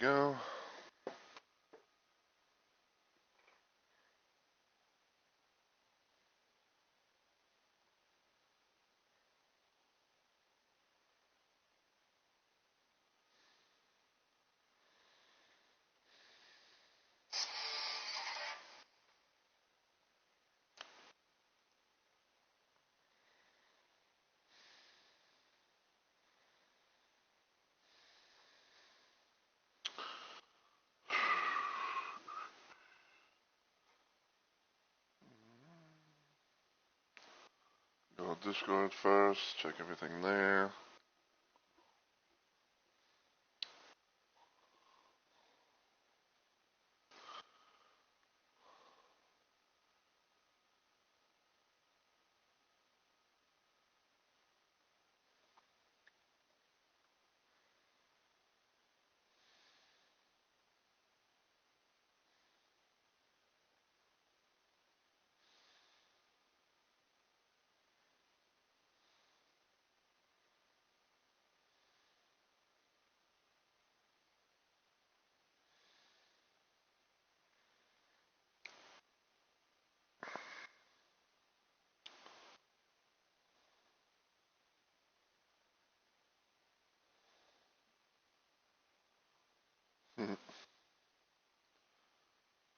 go. Go to Discord first, check everything there.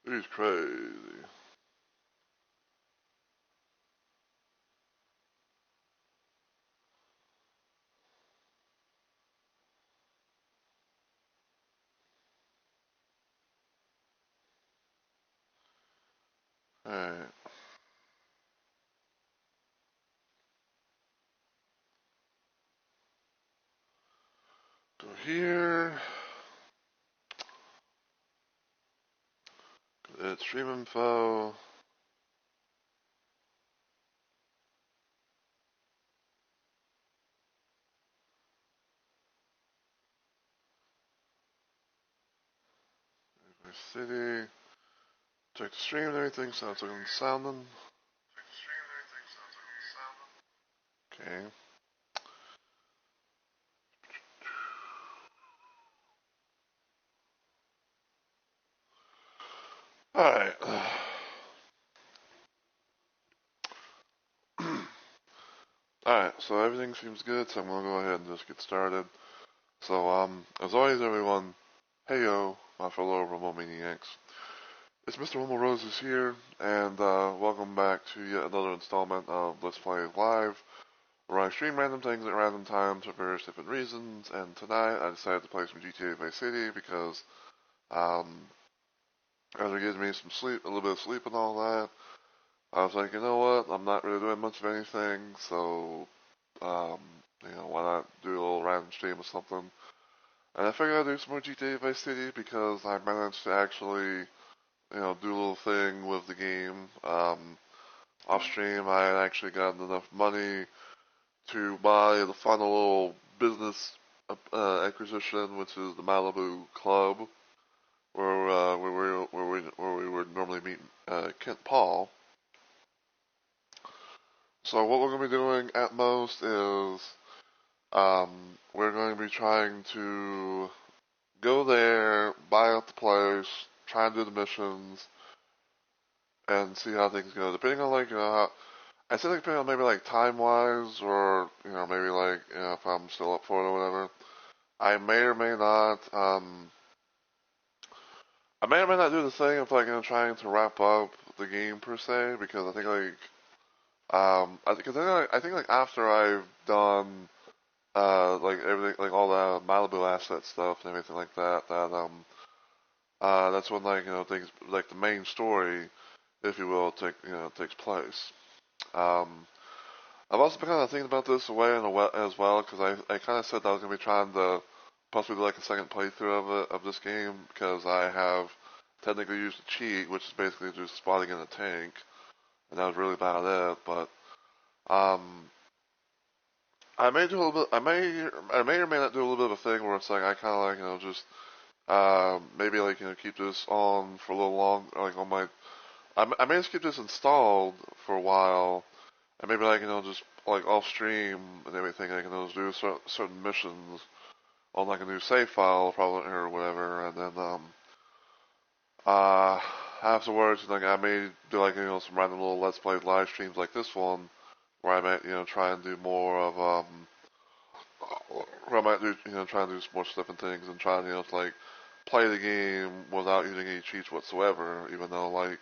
He's crazy. Alright. Go here. Go to stream info. City. Check the stream and everything. Sounds like I'm sounding. Okay. Alright. Alright, so everything seems good, so I'm gonna go ahead and just get started. So, as always, everyone, heyo, my fellow Rumble Maniacs. It's Mr. Rumble Roses here, and welcome back to yet another installment of Let's Play Live, where I stream random things at random times for various different reasons, and tonight I decided to play some GTA Vice City because, after getting me some sleep, a little bit of sleep and all that, I was like, you know what, I'm not really doing much of anything, so, um, why not do a little random stream or something. And I figured I'd do some more GTA Vice City because I managed to actually, do a little thing with the game. Off stream, I had actually gotten enough money to buy the final little business acquisition, which is the Malibu Club, where we would normally meet Kent Paul. So what we're going to be doing at most is we're going to be trying to go there, buy out the place, try and do the missions, and see how things go. Depending on I say depending on maybe time wise, or maybe if I'm still up for it or whatever. I may or may not. I may or may not do the thing of trying to wrap up the game per se, because I think I think after I've done everything, all the Malibu asset stuff and everything like that, that's when things the main story, if you will, takes place. I've also been kind of thinking about this as well, because I kind of said that I was gonna be trying to possibly do a second playthrough of this game, because I have technically used a cheat, which is basically just spotting in a tank, and that was really about it. But um, I may do a little bit. I may or may not do a little bit of a thing where it's I kind of just maybe keep this on for a little long, on my. I may just keep this installed for a while, and maybe just off stream and everything, I can just do certain missions on a new save file, probably, or whatever, and afterwards, like I may do like some random little Let's Play live streams like this one, where I might try and do more of where I might do try and do some more stuff and things and try and to, like play the game without using any cheats whatsoever. Even though like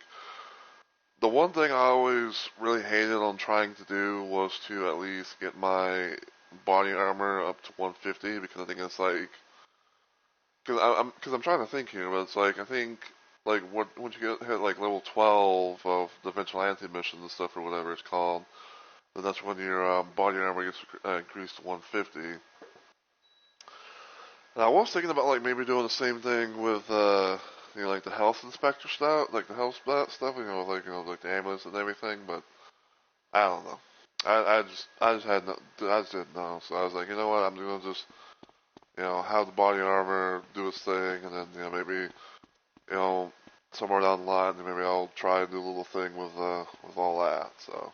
the one thing I always really hated on trying to do was to at least get my body armor up to 150 because I think it's like because I'm trying to think here, but it's like I think like once you hit like level 12 of the vigilante mission and stuff or whatever it's called, then that's when your body armor gets increased to 150. And I was thinking about like maybe doing the same thing with like the health inspector stuff, like the health stuff, like the ambulance and everything. But I don't know. I just had no, I just didn't know. So I was like, you know what, I'm gonna just have the body armor do its thing, and then maybe somewhere down the line, maybe I'll try and do a little thing with all that. So.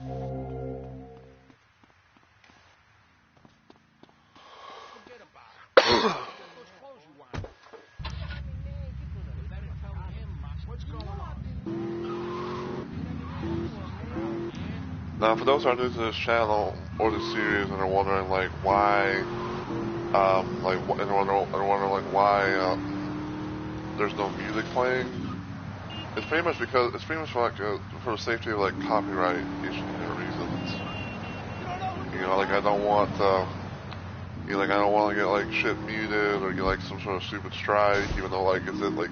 Now, for those who are new to this channel or this series and are wondering like why, like why there's no music playing, it's pretty much for like for the safety of like copyright reasons. Like I don't want like I don't want to get like shit muted or get like some sort of stupid strike, even though like it's in like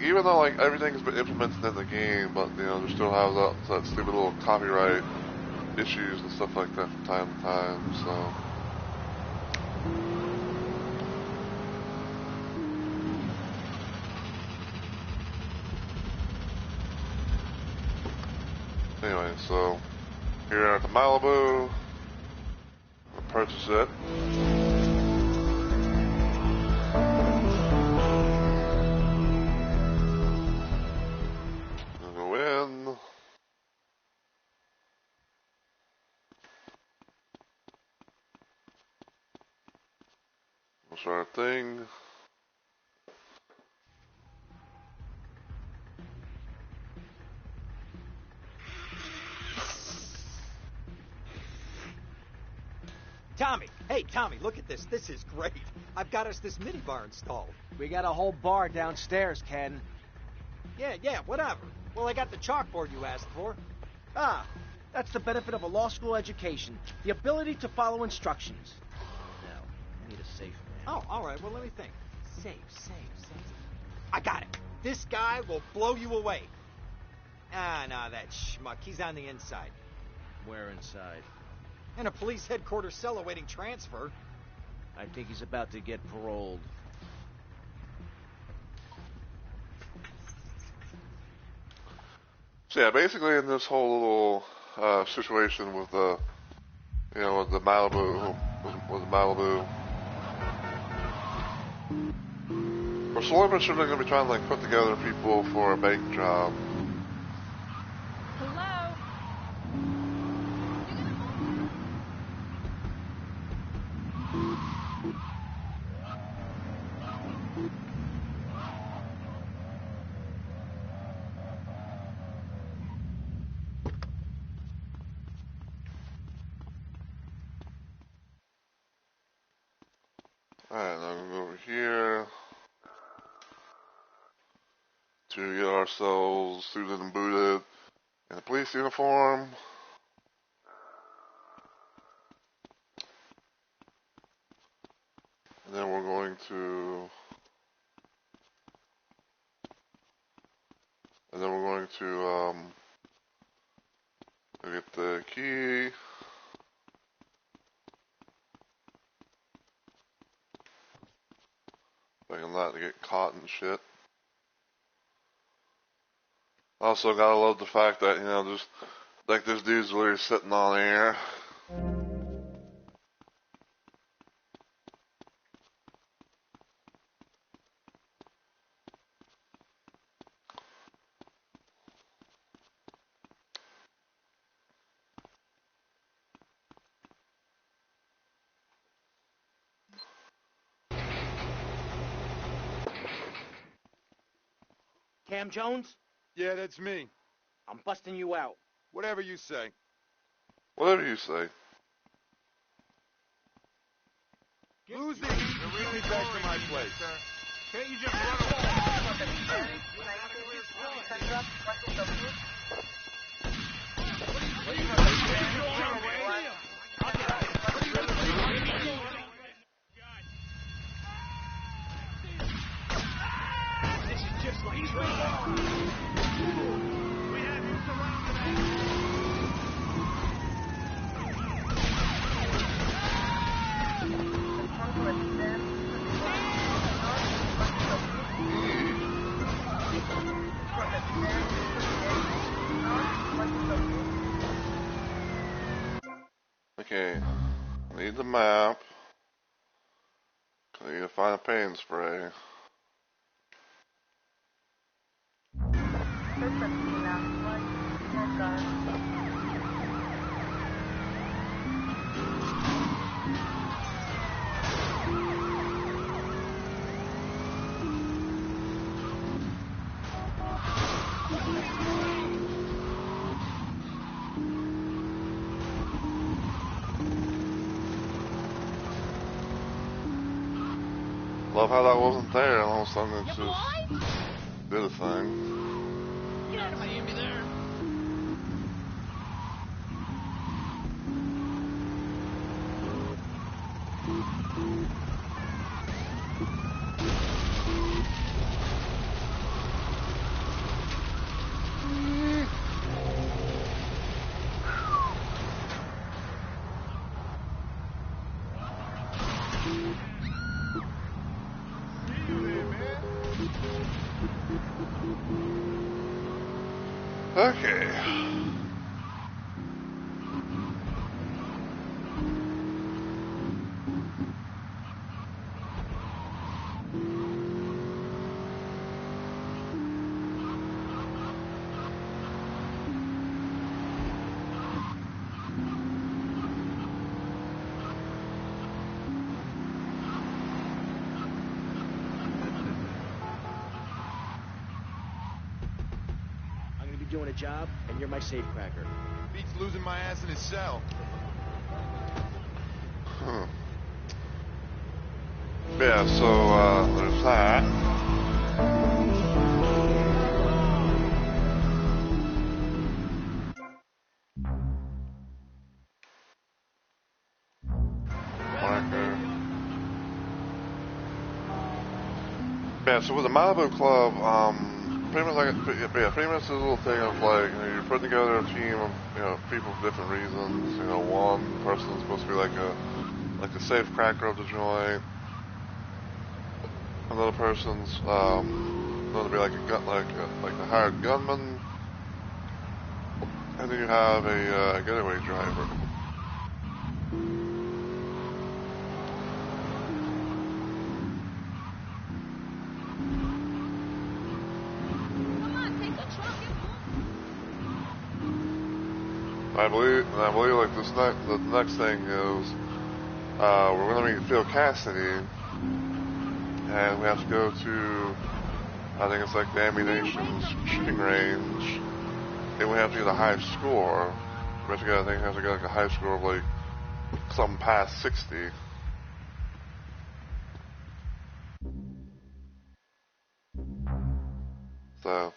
even though like everything's been implemented in the game, but they still have that stupid little copyright issues and stuff like that from time to time. So. Anyway, so here at the Malibu, I'll purchase it. I'll go in. We'll start a thing. Tommy! Hey, Tommy, look at this. This is great. I've got us this minibar installed. We got a whole bar downstairs, Ken. Yeah, whatever. Well, I got the chalkboard you asked for. Ah, that's the benefit of a law school education. The ability to follow instructions. Now, I need a safe man. Oh, all right. Well, let me think. Safe. I got it. This guy will blow you away. Ah, no, that schmuck. He's on the inside. Where inside? In a police headquarters cell awaiting transfer. I think he's about to get paroled. So yeah, basically in this whole little situation with the, with the Malibu, we're slowly but surely going to be trying to like put together people for a bank job. Alright, now we'll go over here to get ourselves suited and booted in a police uniform. And then we're going to get the key. Like I'm not to get caught and shit. Also gotta love the fact that, just like this dude's literally sitting on air. Cam Jones? Yeah, that's me. I'm busting you out. Whatever you say. Whatever you say. Lucy, get me back to my place. Can't you just run away? This is just like trouble. We have you surrounded. Okay. Need the map. I need to find a paint spray. Love how that wasn't there, and all of a sudden it just did a thing. Get out of Miami there. Okay. I'm gonna be doing a job, and you're my safecracker. Beats losing my ass in his cell. Yeah, so, there's that. Marker. Yeah, so with the Malibu Club, pretty much pretty much this little thing of like, you're putting together a team of, people for different reasons. One person's supposed to be like a safe cracker of the joint. Another person's going to be like a hired gunman, and then you have a getaway driver. I believe like the next thing is we're going to meet Phil Cassidy, and we have to go to, I think it's like the ammunition shooting range, and we have to get a high score. We have to get, I think we have to get like a high score of like something past 60. So.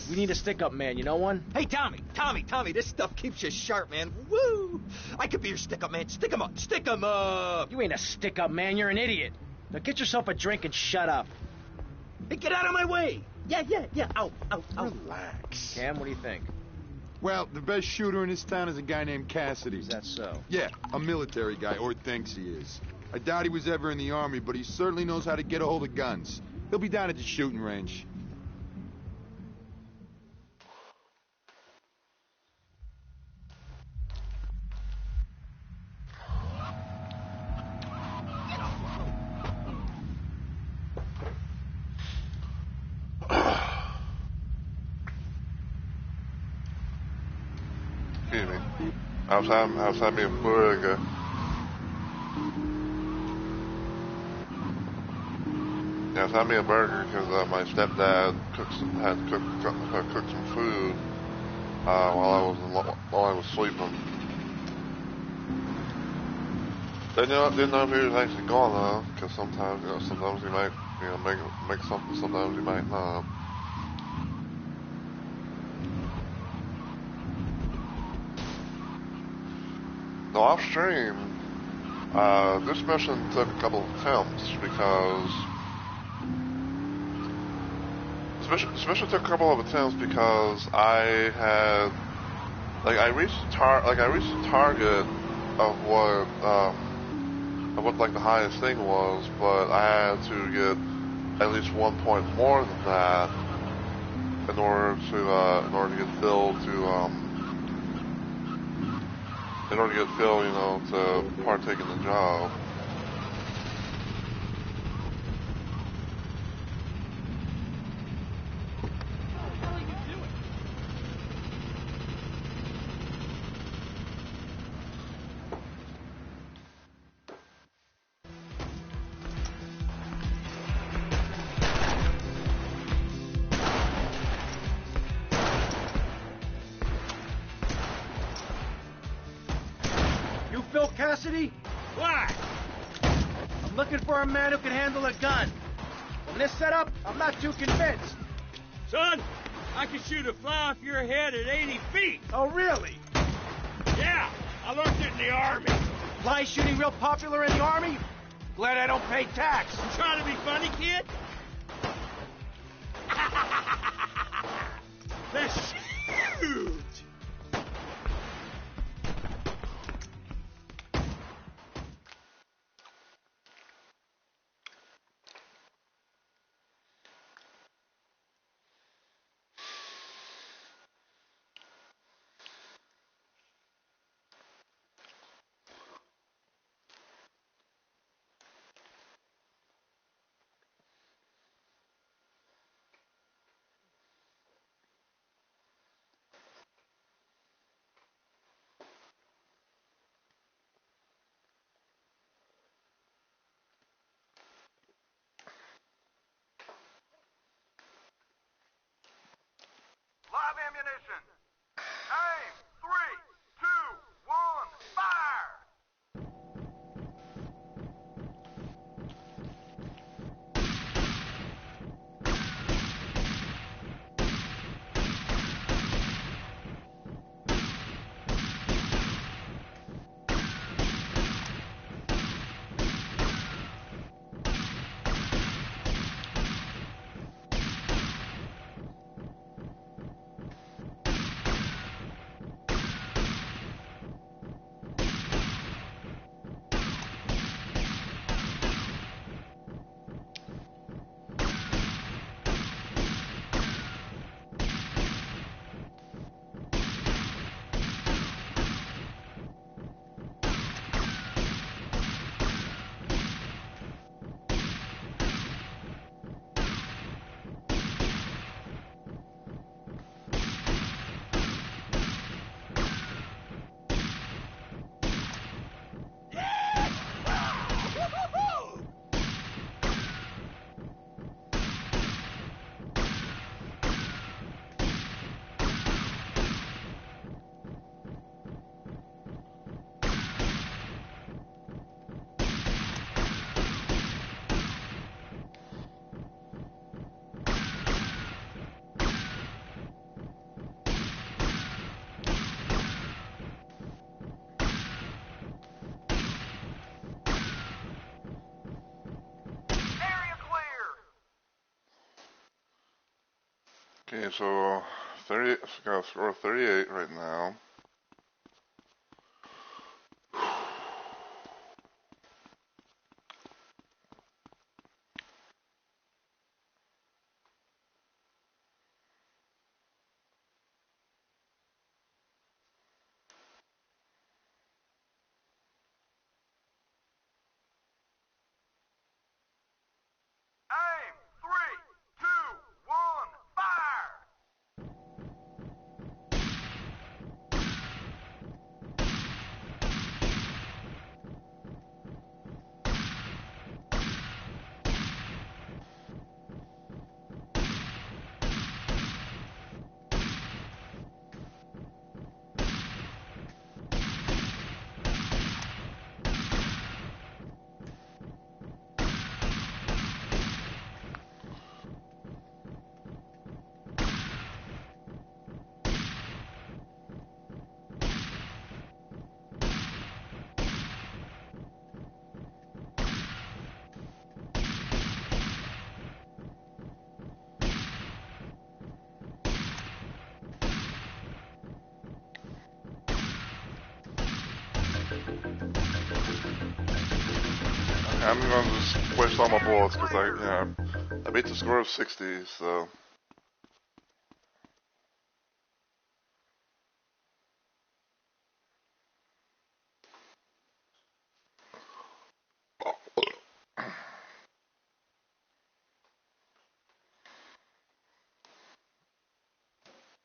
We need a stick-up man, you know one? Hey, Tommy, this stuff keeps you sharp, man. Woo! I could be your stick-up man. Stick 'em up, stick 'em up! You ain't a stick-up man, you're an idiot. Now get yourself a drink and shut up. Hey, get out of my way! Yeah, out. Relax. Cam, what do you think? Well, the best shooter in this town is a guy named Cassidy. Is that so? Yeah, a military guy, or thinks he is. I doubt he was ever in the army, but he certainly knows how to get a hold of guns. He'll be down at the shooting range. I was having a burger. Yeah, I was having me a burger because my stepdad had cooked some food while I was sleeping. Didn't know if he was actually gone though, because sometimes he might make something, sometimes he might not. No, off stream, this mission took a couple of attempts because this mission took a couple of attempts because I had I reached the target of what like the highest thing was, but I had to get at least 1 point more than that in order to get Phil to partake in the job. Phil Cassidy? What? I'm looking for a man who can handle a gun. From this setup, I'm not too convinced. Son, I can shoot a fly off your head at 80 feet. Oh, really? Yeah, I learned it in the Army. Fly shooting real popular in the Army? Glad I don't pay tax. You trying to be funny, kid? Let's shoot! Live ammunition. Aim. 3, 2, 1, fire! Okay, so 30, got a score of 38 right now. Aim. 3, 2, 1, fire! I'm gonna just waste all my bullets because I beat the score of 60, so.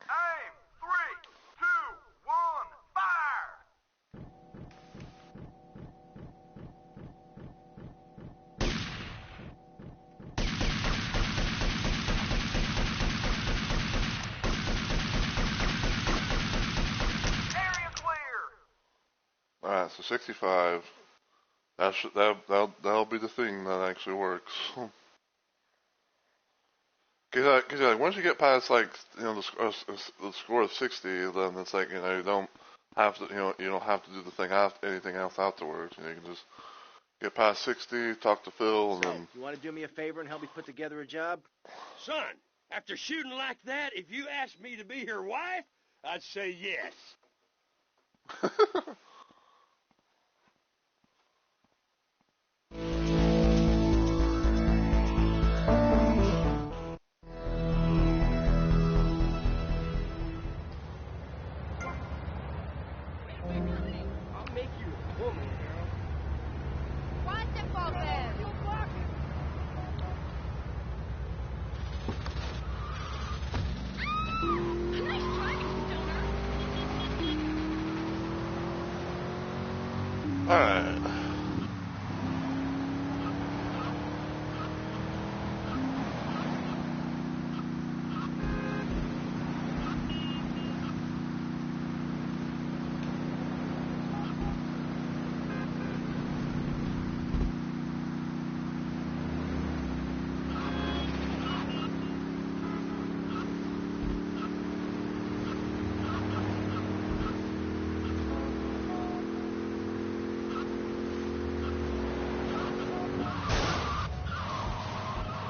Aim! 3, 2, 1, fire! Area clear! Alright, so 65. That'll be the thing that actually works. Cause like once you get past like the score of 60, then it's like you don't have to you don't have to do the thing anything else afterwards. You can just get past 60, talk to Phil, and So, then you want to do me a favor and help me put together a job? Son, after shooting like that, if you asked me to be your wife, I'd say yes. I'll make you a woman, girl. Wonderful, Ben. alright.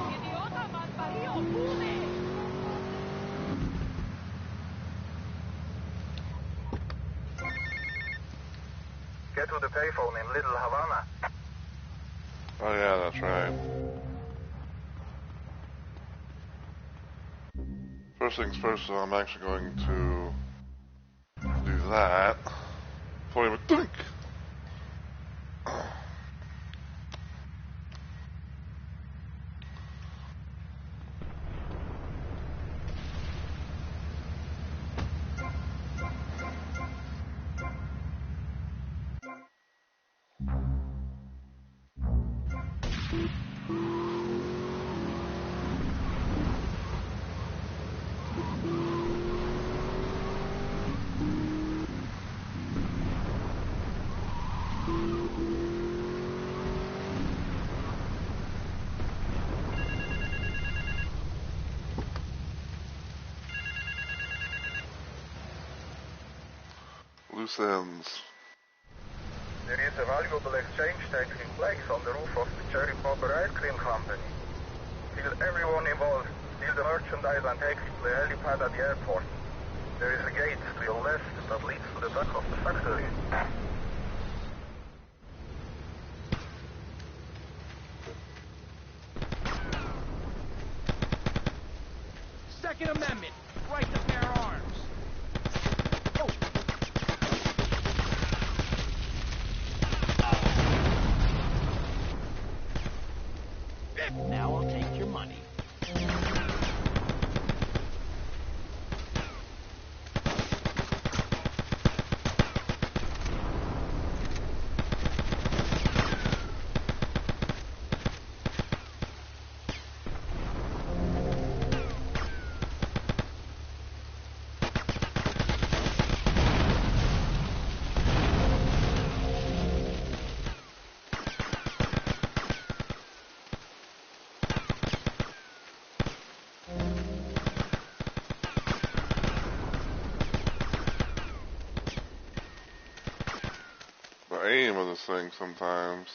Idiota malparido, pude. Get to the payphone in Little Havana. Oh yeah, that's right. First things first, so I'm actually going to do that before I even think. Loose ends. There is a valuable exchange taking place on the roof of the Cherry Popper Ice Cream Company. Kill everyone involved, steal the merchandise and take it to the helipad at the airport. There is a gate to your left that leads to the back of the factory. Second Amendment, right to bear arms. Oh. Now I'll take your money. The aim of this thing sometimes.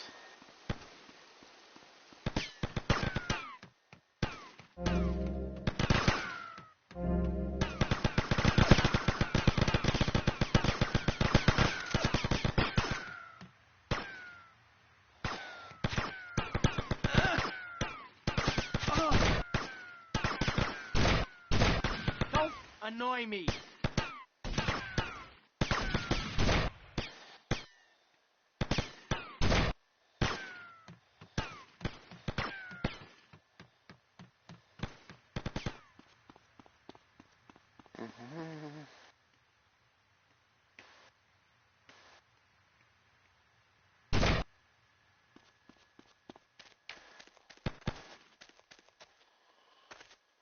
annoy me.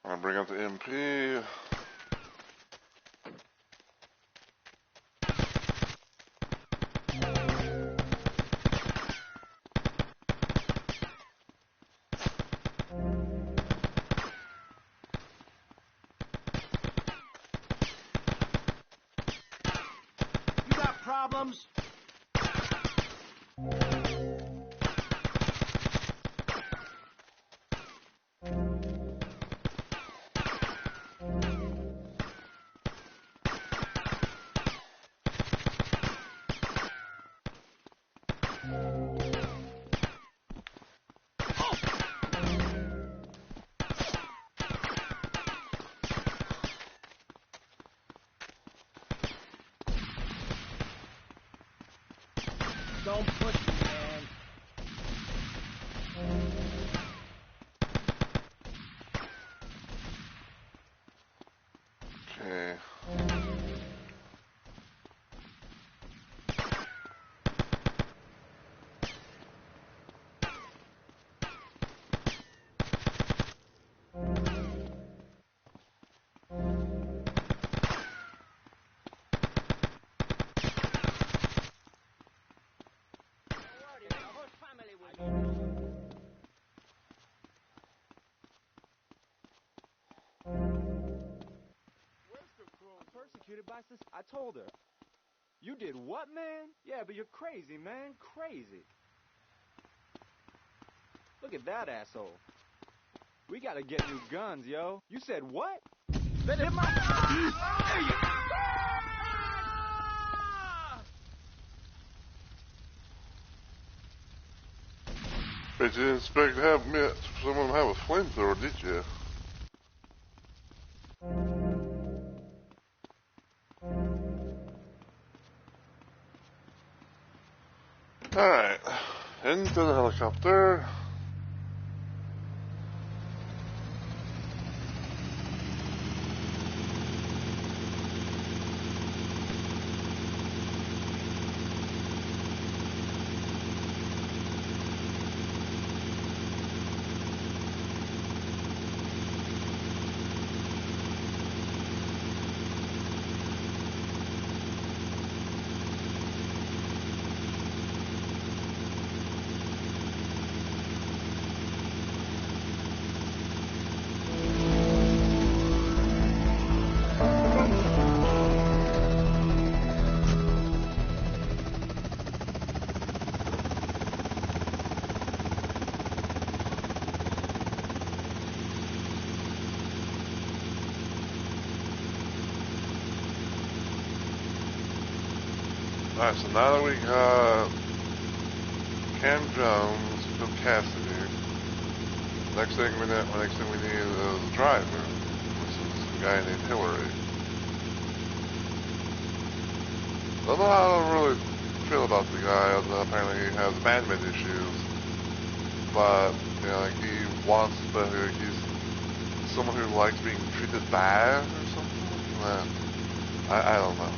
I bring up the MP. You got problems? Don't push me, man. Okay. Persecuted by I told her. You did what, man? Yeah, but you're crazy, man. Crazy. Look at that asshole. We gotta get new guns, yo. You said what? Let him But you didn't expect to have someone have a flamethrower, did you? Alright. Into the helicopter. Alright, so now that we got Cam Jones, Phil Cassidy, next thing we need is the driver, which is a guy named Hillary. Don't know how I really feel about the guy, although apparently he has abandonment issues, but, you know, like he wants, but like he's someone who likes being treated bad or something. Well, I don't know.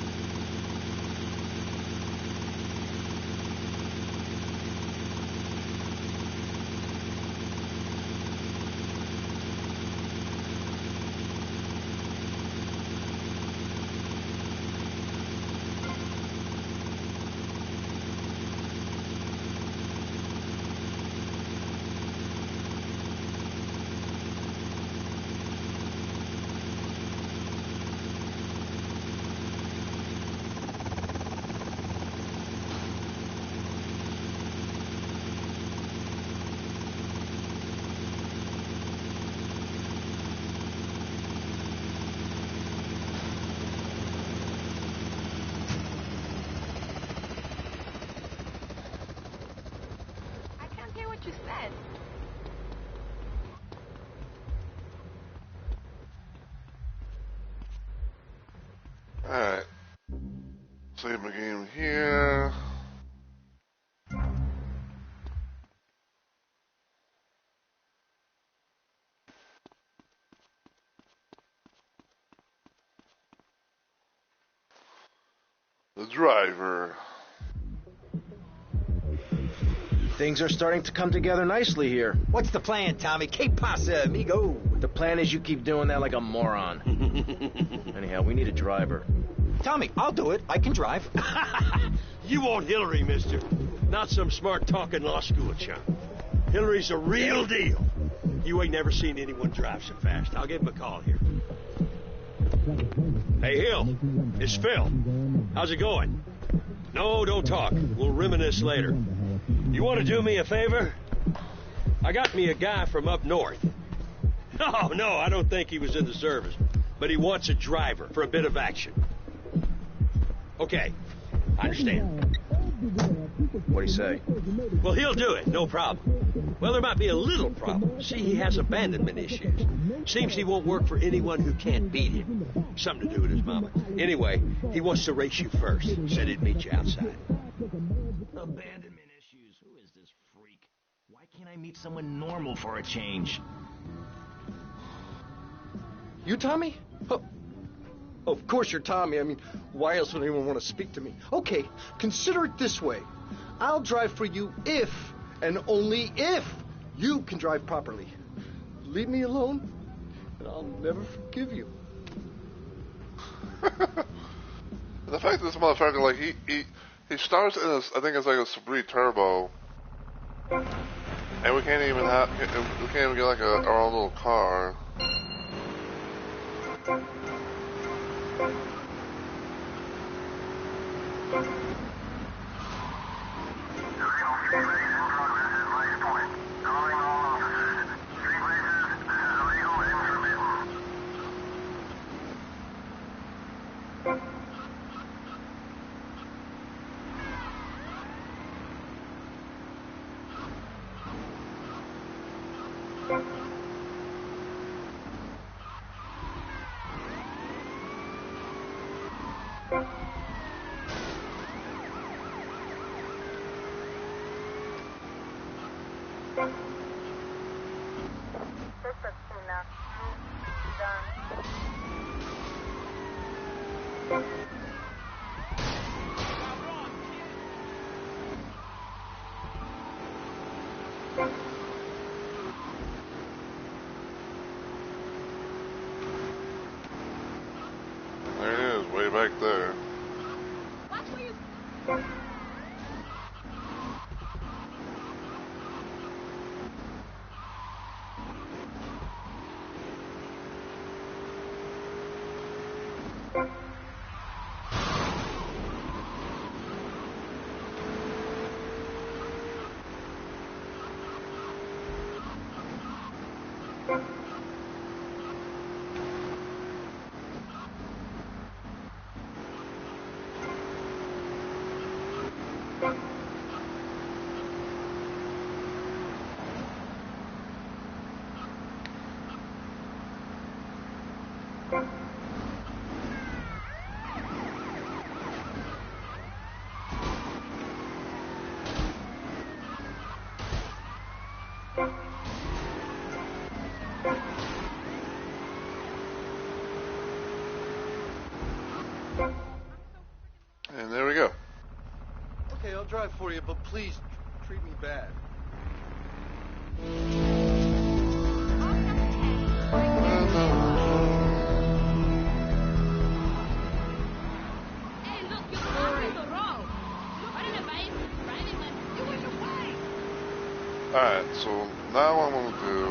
Save my game here. The driver. Things are starting to come together nicely here. What's the plan, Tommy? Que pasa, amigo? The plan is you keep doing that like a moron. Anyhow, we need a driver. Tommy, I'll do it. I can drive. You want Hillary, mister. Not some smart-talking law school chump. Hillary's a real deal. You ain't never seen anyone drive so fast. I'll give him a call here. Hey, Hill. It's Phil. How's it going? No, don't talk. We'll reminisce later. You want to do me a favor? I got me a guy from up north. No, I don't think he was in the service. But he wants a driver for a bit of action. Okay, I understand. What'd he say? Well, he'll do it, no problem. Well, there might be a little problem. See, he has abandonment issues. Seems he won't work for anyone who can't beat him. Something to do with his mama. Anyway, he wants to race you first. Said he'd meet you outside. Abandonment issues. Who is this freak? Why can't I meet someone normal for a change? You Tommy? Oh, of course you're Tommy. I mean, why else would anyone want to speak to me? Okay, consider it this way. I'll drive for you if, and only if, you can drive properly. Leave me alone, and I'll never forgive you. The fact that this motherfucker, like, he starts in a, I think it's like a Sabri Turbo, and we can't even get like our own little car. There it is, way back there. Watch where you... And there we go. Okay, I'll drive for you, but please treat me bad. Hey, look, you're blocking the road. You're running a bike, driving like you were your way. Alright, so now what I'm going to do,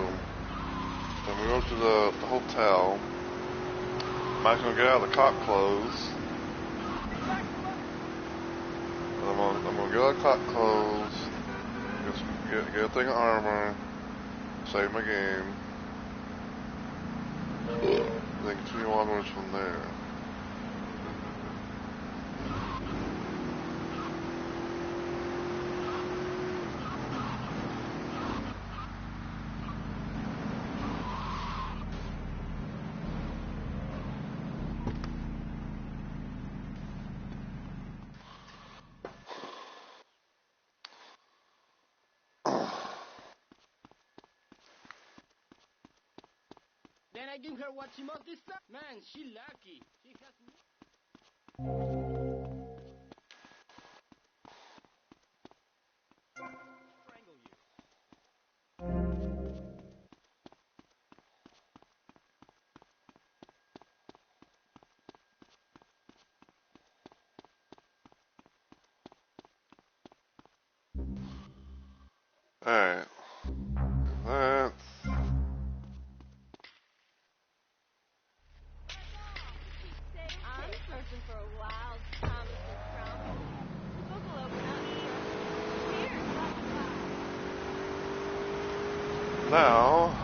when we go to the hotel, Mike's going to get out the cop clothes. I'm gonna get out the cop clothes, get a thing of armor, save my game, then continue onwards from there. I give her what she wants this time? Man, she lucky. She has me. Strangle you. Alright. That's... I'm searching for a wild Thomas's crown. The book will open up. Here, Now...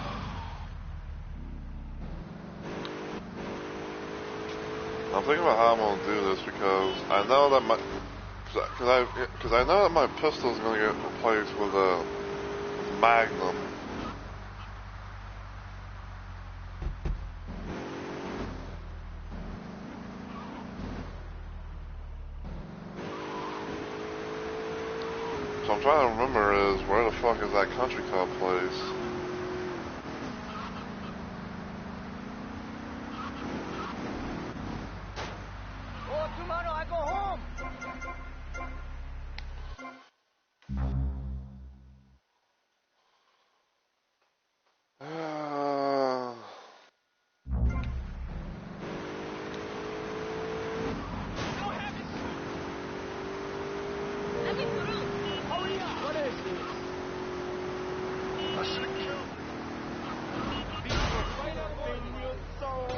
I'm thinking about how I'm gonna do this because I know that my... Because I know that my pistol is gonna get replaced with a Magnum. So I'm trying to remember is where the fuck is that country club place? Oh, tomorrow I go home. let me through. Hurry up. What is this? I should have killed him. These were right up in your soul.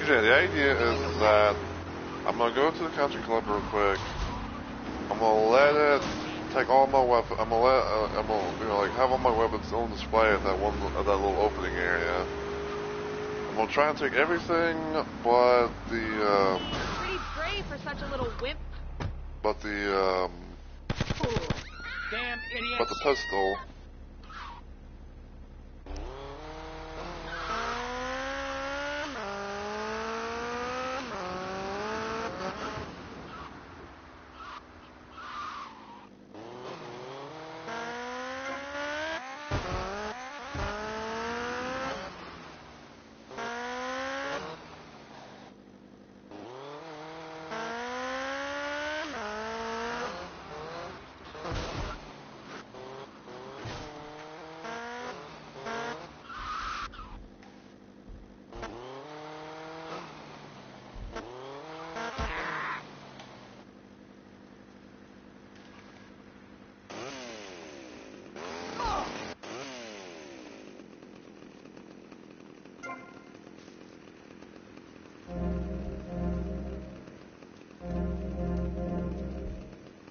Yeah, the idea is that I'm gonna go to the country club real quick. I'm gonna let it take all my weapons. I'm gonna let, I'm gonna, you know, like have all my weapons on display at that little opening area. I'm gonna try and take everything, but the Pretty brave for such a little wimp. Damn idiot. but the pistol.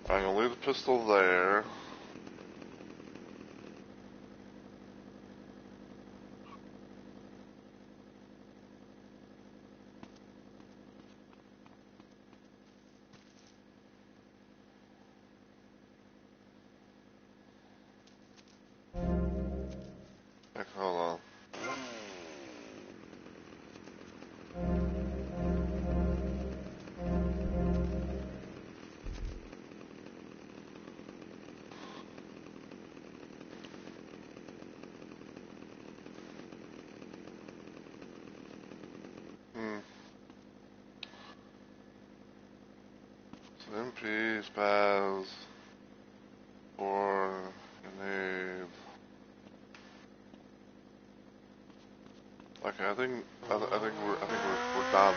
I'm gonna leave the pistol there. Heck, hold on. MP, spaz, or grenade. Okay, I think we're done.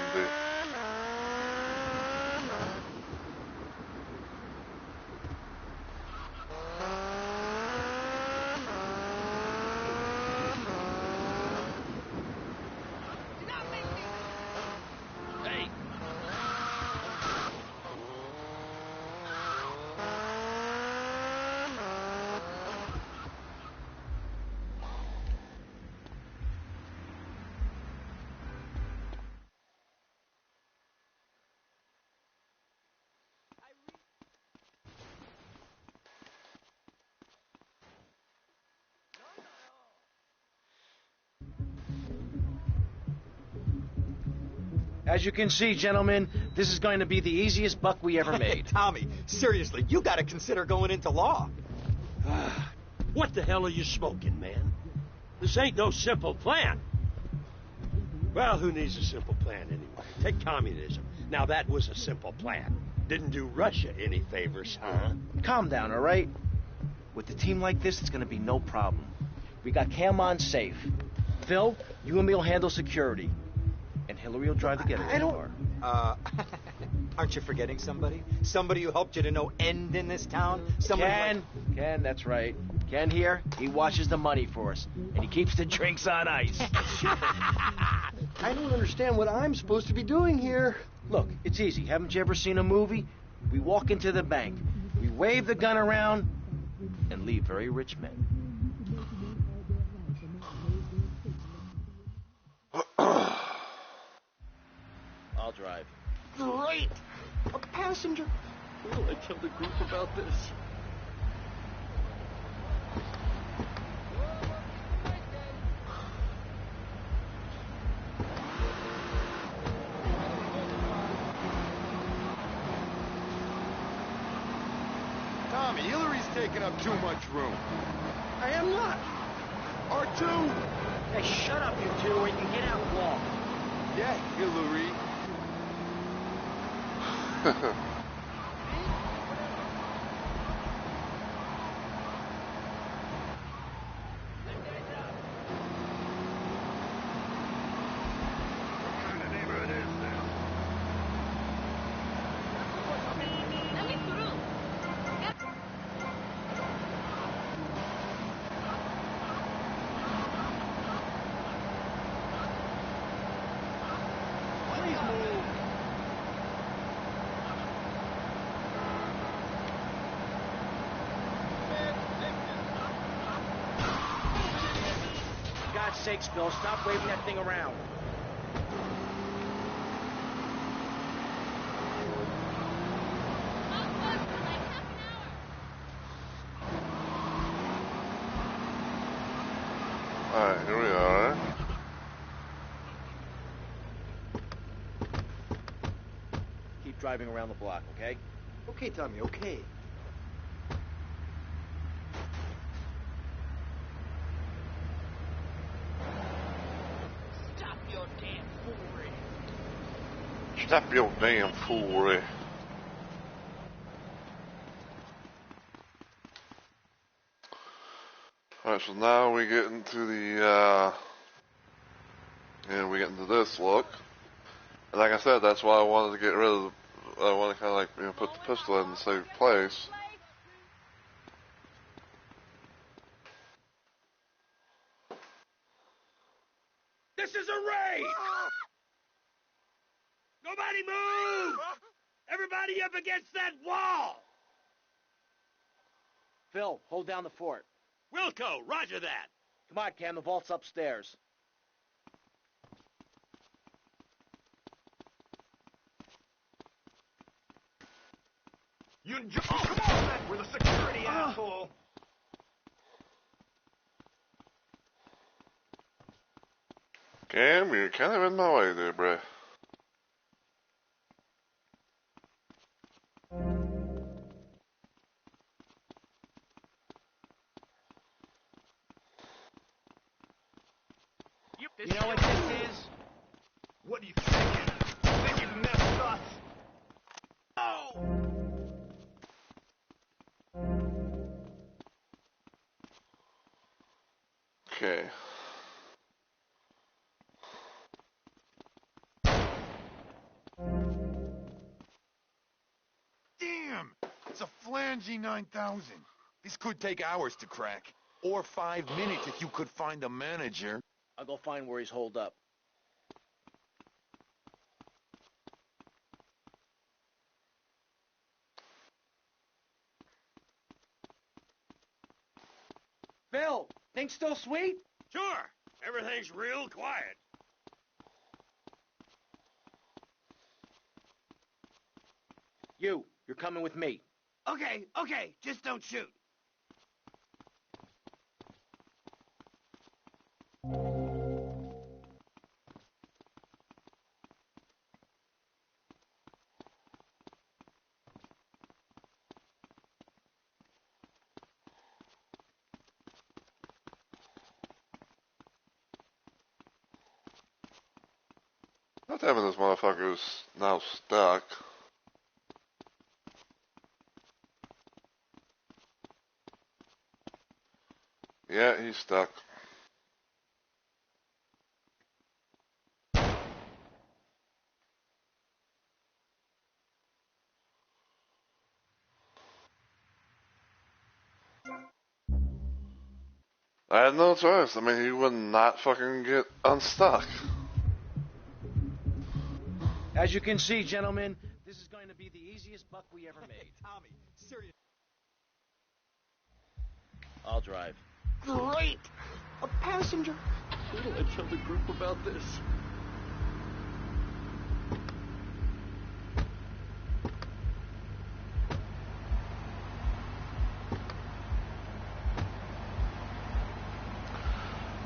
Hey. As you can see, gentlemen, this is going to be the easiest buck we ever made. Tommy, seriously, you gotta consider going into law. What the hell are you smoking, man? This ain't no simple plan. Well, who needs a simple plan anyway? Take communism. Now that was a simple plan. Didn't do Russia any favors, huh? Calm down, all right? With a team like this, it's gonna be no problem. We got Cam on safe. Phil, you and me will handle security. And Hillary will drive the getaway car. Aren't you forgetting somebody? Somebody who helped you to no end in this town? Somebody Ken, that's right. Ken here, he washes the money for us. And he keeps the drinks on ice. I don't understand what I'm supposed to be doing here. Look, it's easy. Haven't you ever seen a movie? We walk into the bank, we wave the gun around, and leave very rich men. I'll drive. Great! A passenger! Will I tell the group about this? Tommy, Hillary's taking up too much room. I am not. R2? Hey, shut up, you two, or you can get out and walk. Yeah, Hillary. Let me through. Yep. Please move. For God's sakes, Bill, stop waving that thing around. Not good for like half an hour. Alright, here we are. Keep driving around the block, okay? Okay, Tommy, okay. Stop your damn foolery. Stop your damn foolery. Alright, so now we get into the, and we get into this look. And like I said, that's why I wanted to get rid of I want to kind of like, you know, put the pistol in the safe place. This is a raid! Nobody move! Everybody up against that wall! Phil, hold down the fort. Wilco, roger that. Come on, Cam, the vault's upstairs. You come on, man, with a security asshole. Cam, you're kind of in my way there, bruh. You know what this is? What are you thinking? Think you've messed us? Oh! Okay. Damn! It's a Flangy 9000. This could take hours to crack. Or 5 minutes if you could find a manager. I'll go find where he's holed up. Phil, things still sweet? Sure, everything's real quiet. You're coming with me. Okay, just don't shoot. God damn it, this motherfucker's now stuck. Yeah, he's stuck. I had no choice. I mean, he would not fucking get unstuck. As you can see, gentlemen, this is going to be the easiest buck we ever made. Tommy, seriously. I'll drive. Great! A passenger. Wait till I tell the group about this.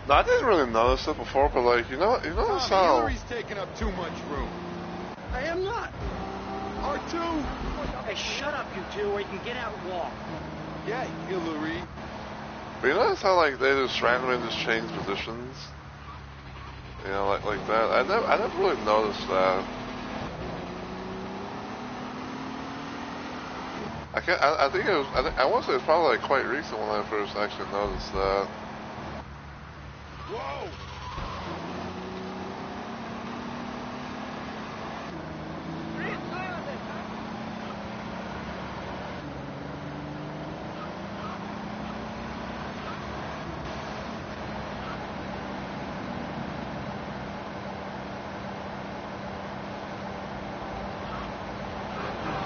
No, I didn't really notice it before, but like, you notice how... Hillary's taking up too much room. I am not. R2! Hey, shut up, you two, or you can get out and walk. Yeah, Hillary. But you notice how like they just randomly just change positions? You know, like that. I never really noticed that. I think it was. I want to say it was probably like quite recent when I first actually noticed that. Whoa!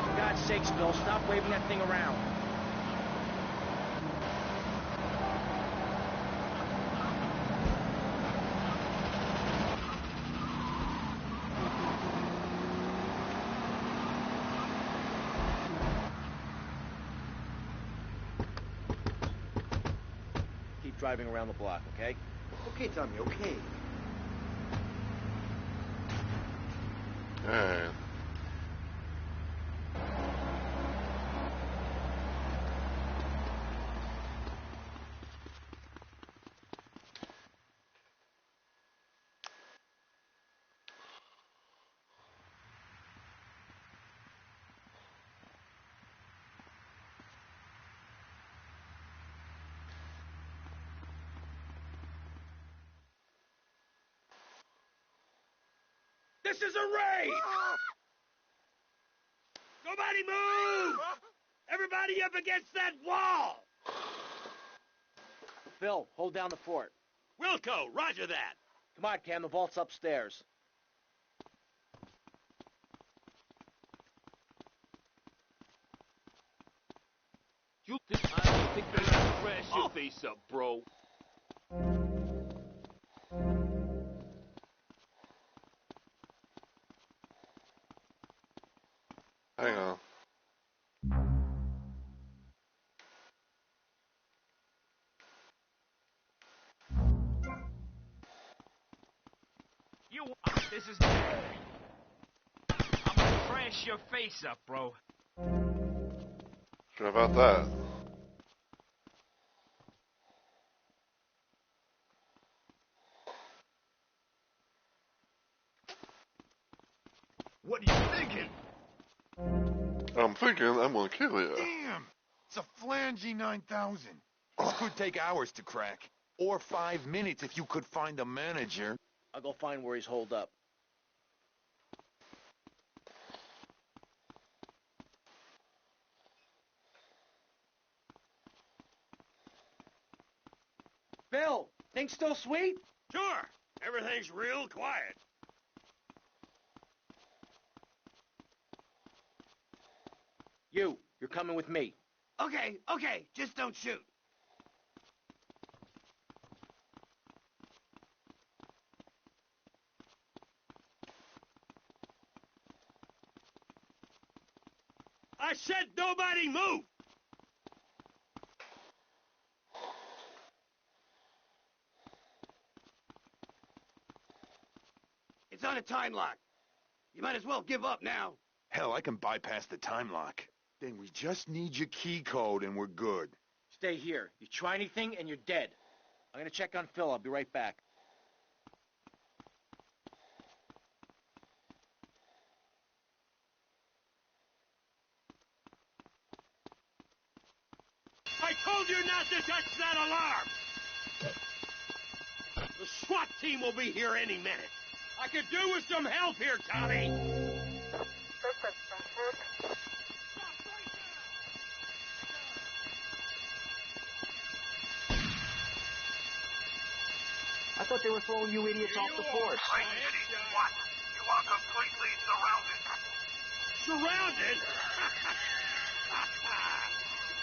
For God's sakes, Bill, stop waving that thing around. Keep driving around the block, okay? Okay, Tommy, okay. Hey. This is a race! Nobody move! Everybody up against that wall! Phil, hold down the fort. Wilco, roger that. Come on, Cam, the vault's upstairs. You think I think you're gonna crash your face up, bro? Hang on. This is. I'm gonna crash your face up, bro. Sure about that. What are you thinking? I'm thinking I'm gonna kill you. Damn! It's a Flangy 9000. This could take hours to crack. Or 5 minutes if you could find the manager. I'll go find where he's holed up. Bill, things still sweet? Sure. Everything's real quiet. You're coming with me. Okay, just don't shoot. I said nobody move! It's on a time lock. You might as well give up now. Hell, I can bypass the time lock. Then we just need your key code and we're good. Stay here. You try anything and you're dead. I'm gonna check on Phil. I'll be right back. that alarm! The SWAT team will be here any minute. I could do with some help here, Tommy! I thought they were throwing you idiots off the force. What? You are completely surrounded. Surrounded?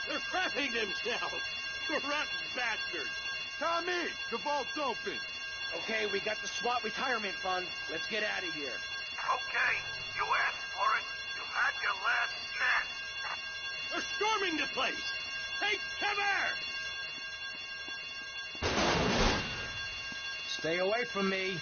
They're prepping themselves. Rotten bastards. Tommy, the vault's open. Okay, we got the SWAT retirement fund. Let's get out of here. Okay, you asked for it. You had your last chance. They're storming the place. Take cover! Stay away from me.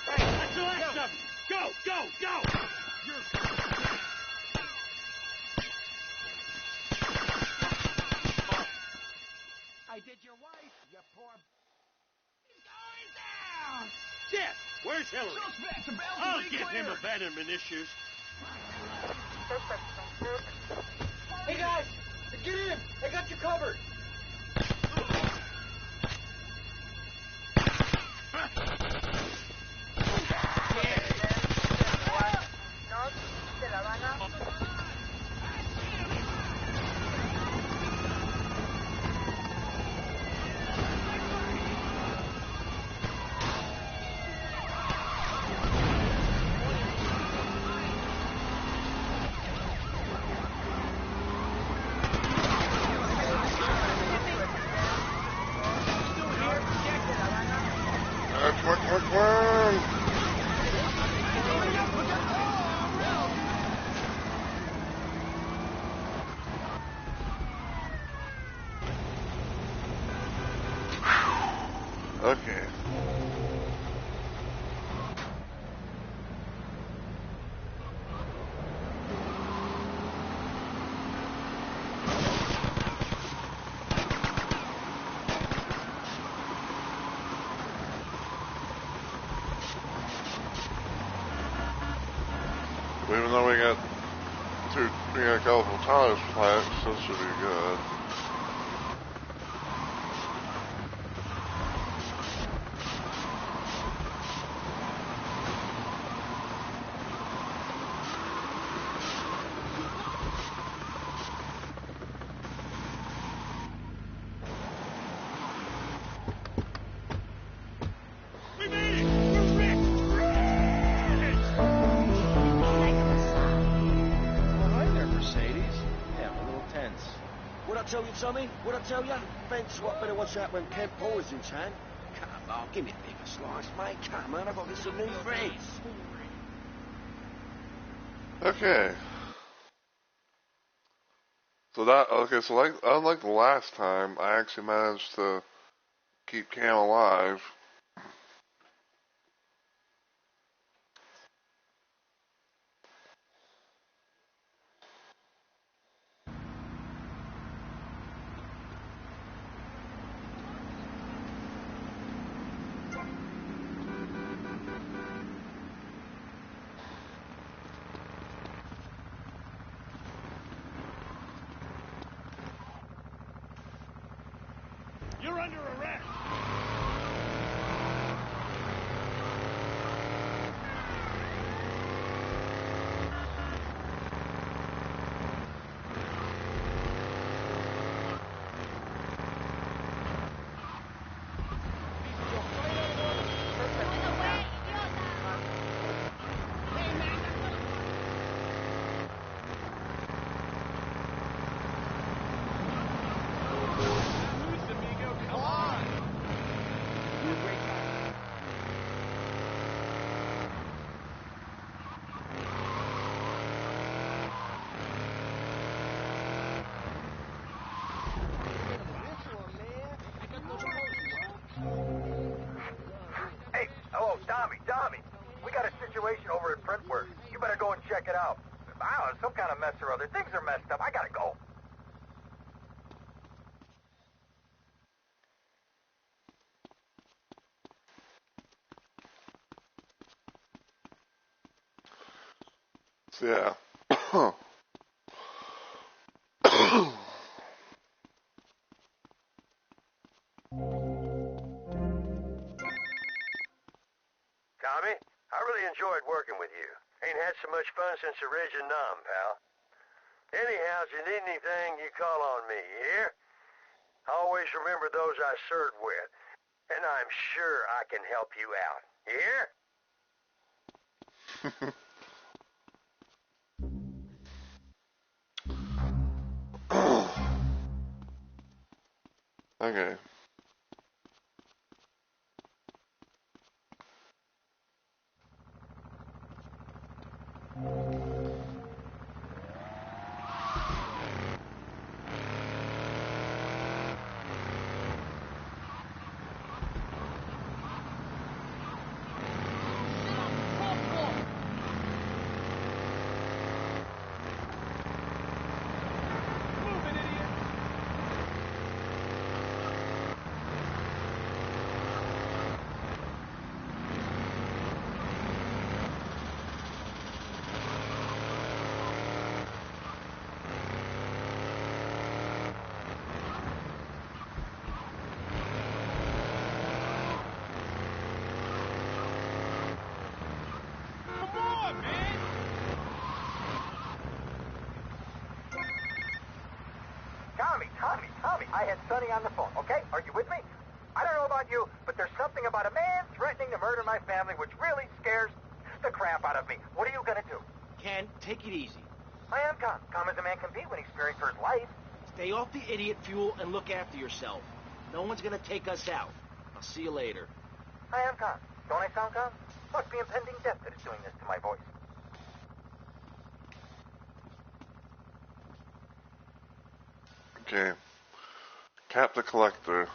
Hey, that's the last of them. Go, go, go! I did your wife, you poor... He's going down! Shit! Where's Hillary? I'll give him abandonment issues. Hey guys, get in! I got you covered! Okay. Even though we got a couple tires flat, still should be good. Tommy, what I tell ya? Thanks, what better watch out when Kent Paul is in town. Come on, give me a bigger slice, mate. Come on, I've got some new friends. Okay. So like unlike the last time, I actually managed to keep Cam alive. You're under arrest! Over at Brentworth. You better go and check it out. I don't know, some kind of mess or other. Things are messed up. I gotta go. So, yeah. Tommy, I really enjoyed working with you. Ain't had so much fun since the Reg and Nom, pal. Anyhow, if you need anything, you call on me, you hear? Always remember those I served with, and I'm sure I can help you out. You hear? Okay. Tommy, I had Sonny on the phone, okay? Are you with me? I don't know about you, but there's something about a man threatening to murder my family which really scares the crap out of me. What are you gonna do? Ken, take it easy. I am calm. Calm as a man can be when he's fearing for his life. Stay off the idiot fuel and look after yourself. No one's gonna take us out. I'll see you later. I am calm. Don't I sound calm? Must be impending death that is doing this to my voice. Okay. Cap the collector.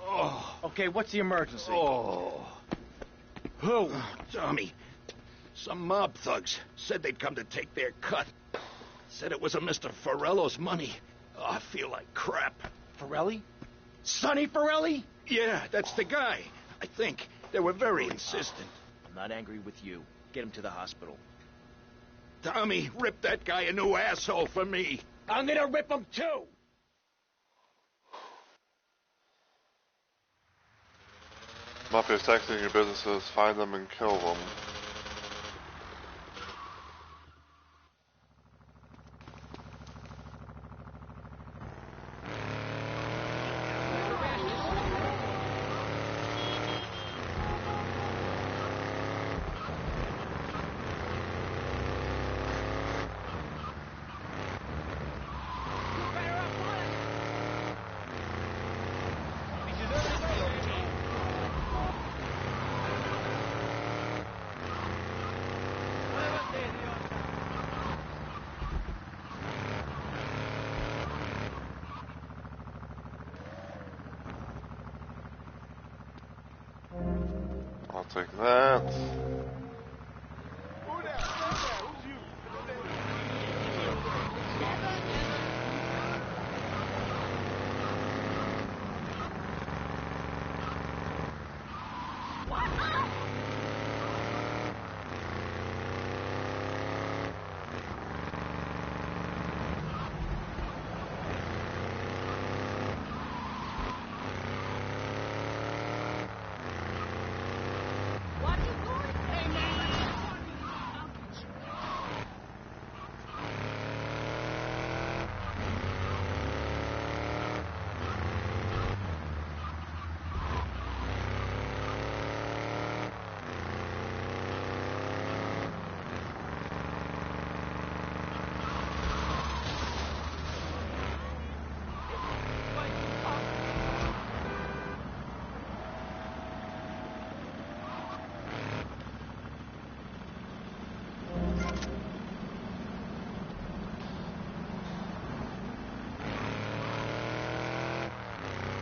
Oh. Okay, what's the emergency? Oh. Who? Tommy. Some mob thugs said they'd come to take their cut. Said it was a Mr. Forello's money. Oh, I feel like crap. Forelli? Sonny Forelli? Yeah, that's the guy. I think. They were very insistent. I'm not angry with you. Get him to the hospital. Tommy, rip that guy a new asshole for me. I'm gonna rip him too! Mafia's taxing your businesses, find them and kill them. I'll take that.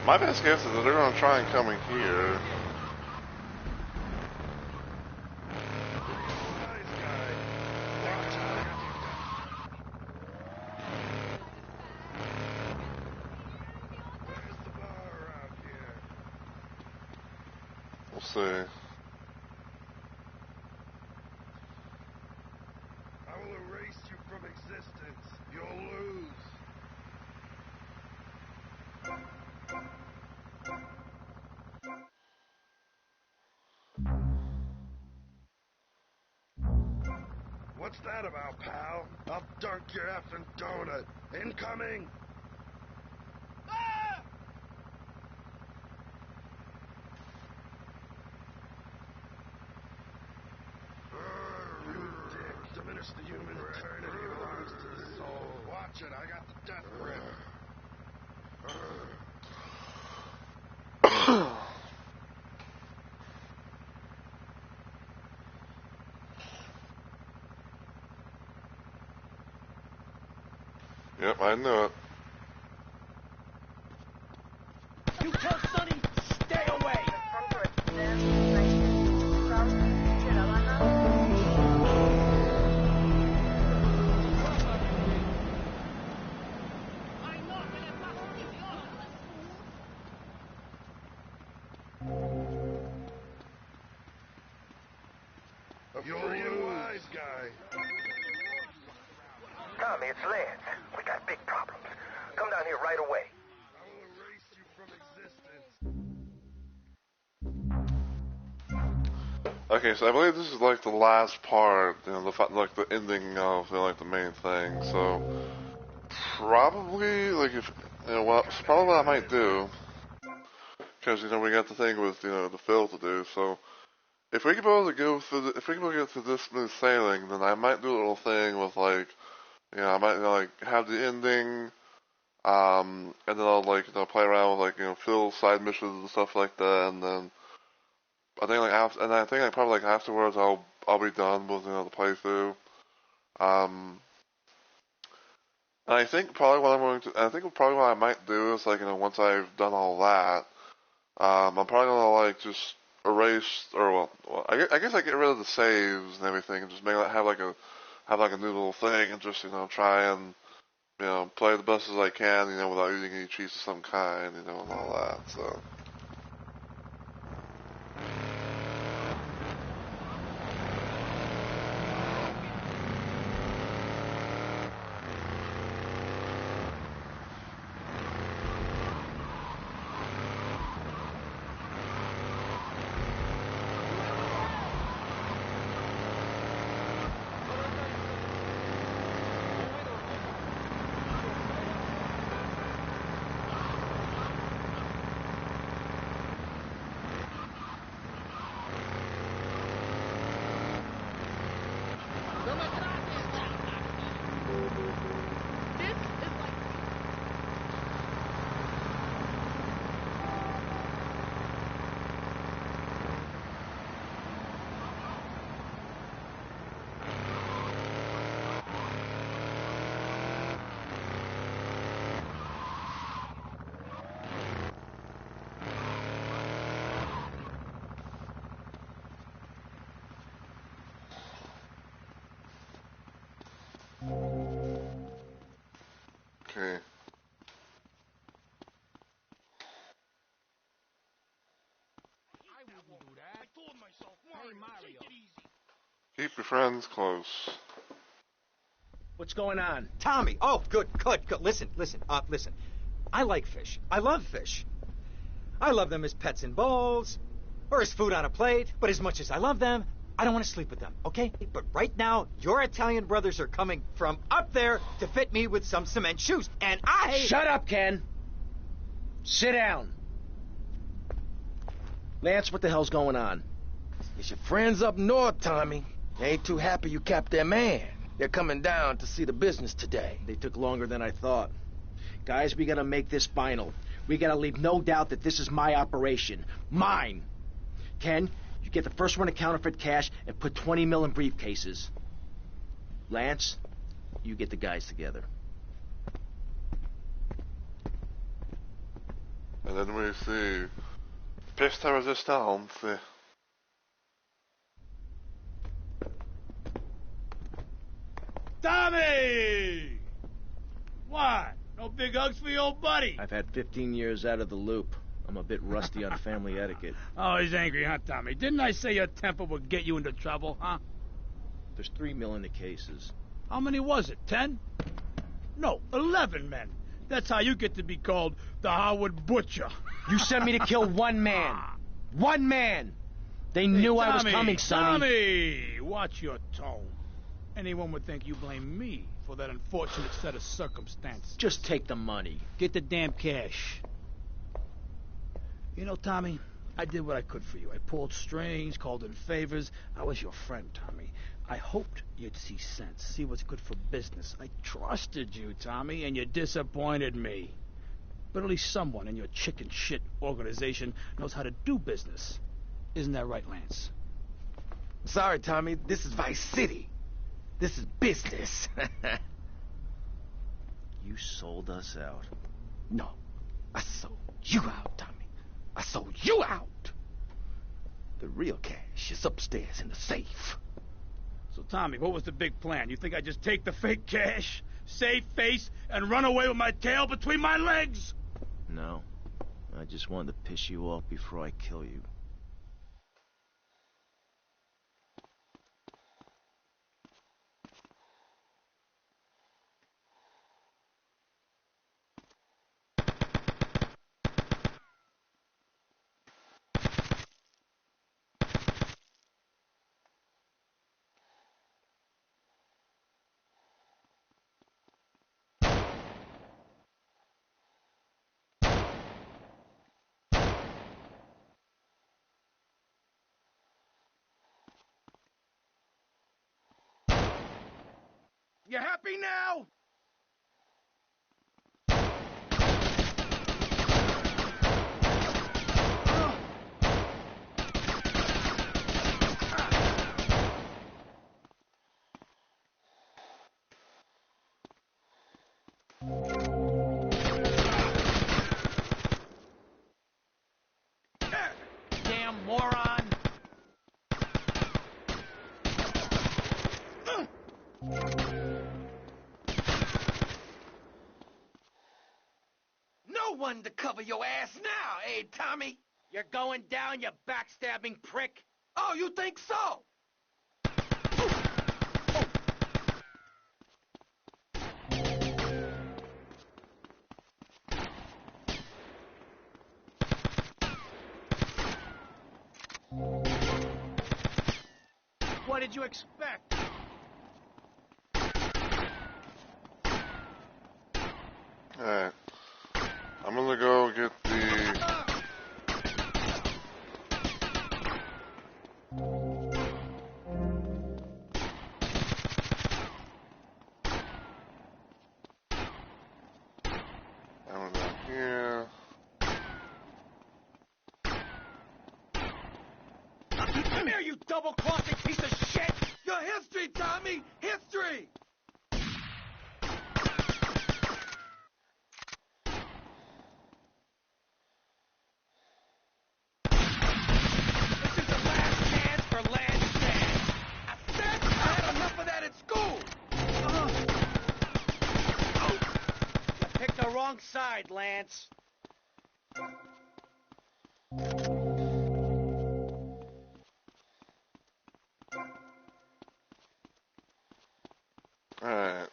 My best guess is that they're going to try and come in here. We'll see. resistance, you'll lose. What's that about, pal? I'll dunk your effing donut. Incoming! Ah! You dick. Diminish the human eternity belongs to the soul. Watch it, I got the death grip. Yep, I knew it. You tell Sonny, stay away! You're a wise guy. Tommy, it's Lance. We got big problems. Come down here right away. I will erase you from existence. Okay, so I believe this is like the last part, you know, like the ending of, you know, like the main thing. So probably, like, if you know, well, it's probably what I might do, because you know we got the thing with, you know, the Phil to do. So if we could be able to go through, if we can get through this smooth sailing, then I might do a little thing with, like, you know, I might, you know, like, have the ending, and then I'll, like, you know, play around with, like, you know, Phil's side missions and stuff like that, and then I think, like, after, and I think, like, probably, like, afterwards I'll be done with, you know, the playthrough. And I think probably what I might do is, like, you know, once I've done all that, I'm probably gonna, like, just erase, or, well, I guess I get rid of the saves and everything, and just make, have like a new little thing, and just, you know, try and, you know, play the best as I can, you know, without using any cheats of some kind, you know, and all that, so. Okay. Keep your friends close. What's going on? Tommy! Oh, good. Listen. I like fish. I love fish. I love them as pets in bowls, or as food on a plate, but as much as I love them, I don't want to sleep with them, okay? But right now, your Italian brothers are coming from up there to fit me with some cement shoes, and I... Shut up, Ken! Sit down. Lance, what the hell's going on? It's your friends up north, Tommy. They ain't too happy you capped their man. They're coming down to see the business today. They took longer than I thought. Guys, we gotta make this final. We gotta leave no doubt that this is my operation. Mine! Ken, you get the first one to counterfeit cash and put 20 mil in briefcases. Lance, you get the guys together. And then we see Pista Resistance. Tommy! What? No big hugs for your old buddy? I've had 15 years out of the loop. I'm a bit rusty on family etiquette. Oh, he's angry, huh, Tommy? Didn't I say your temper would get you into trouble, huh? There's 3 mil in the cases. How many was it, 10? No, 11 men. That's how you get to be called the Howard Butcher. You sent me to kill one man. One man! They knew I was coming, Sonny. Tommy, watch your tone. Anyone would think you blame me for that unfortunate set of circumstances. Just take the money. Get the damn cash. You know, Tommy, I did what I could for you. I pulled strings, called in favors. I was your friend, Tommy. I hoped you'd see sense, see what's good for business. I trusted you, Tommy, and you disappointed me. But at least someone in your chicken shit organization knows how to do business. Isn't that right, Lance? Sorry, Tommy. This is Vice City. This is business. You sold us out. No, I sold you out, Tommy. I sold you out. The real cash is upstairs in the safe. So, Tommy, what was the big plan? You think I'd just take the fake cash, save face, and run away with my tail between my legs? No. I just wanted to piss you off before I kill you. You happy now? Damn moron! No one to cover your ass now, eh, Tommy? You're going down, you backstabbing prick! Oh, you think so? What did you expect? Alright. I'm gonna go get the... I'm down here. Come here, you double-crossing piece of shit! Your history, Tommy! History! Wrong side, Lance. Alright.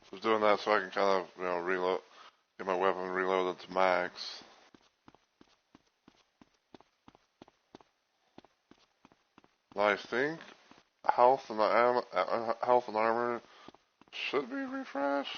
Just doing that so I can kind of, reload, get my weapon reloaded to max. I think health and armor should be refreshed.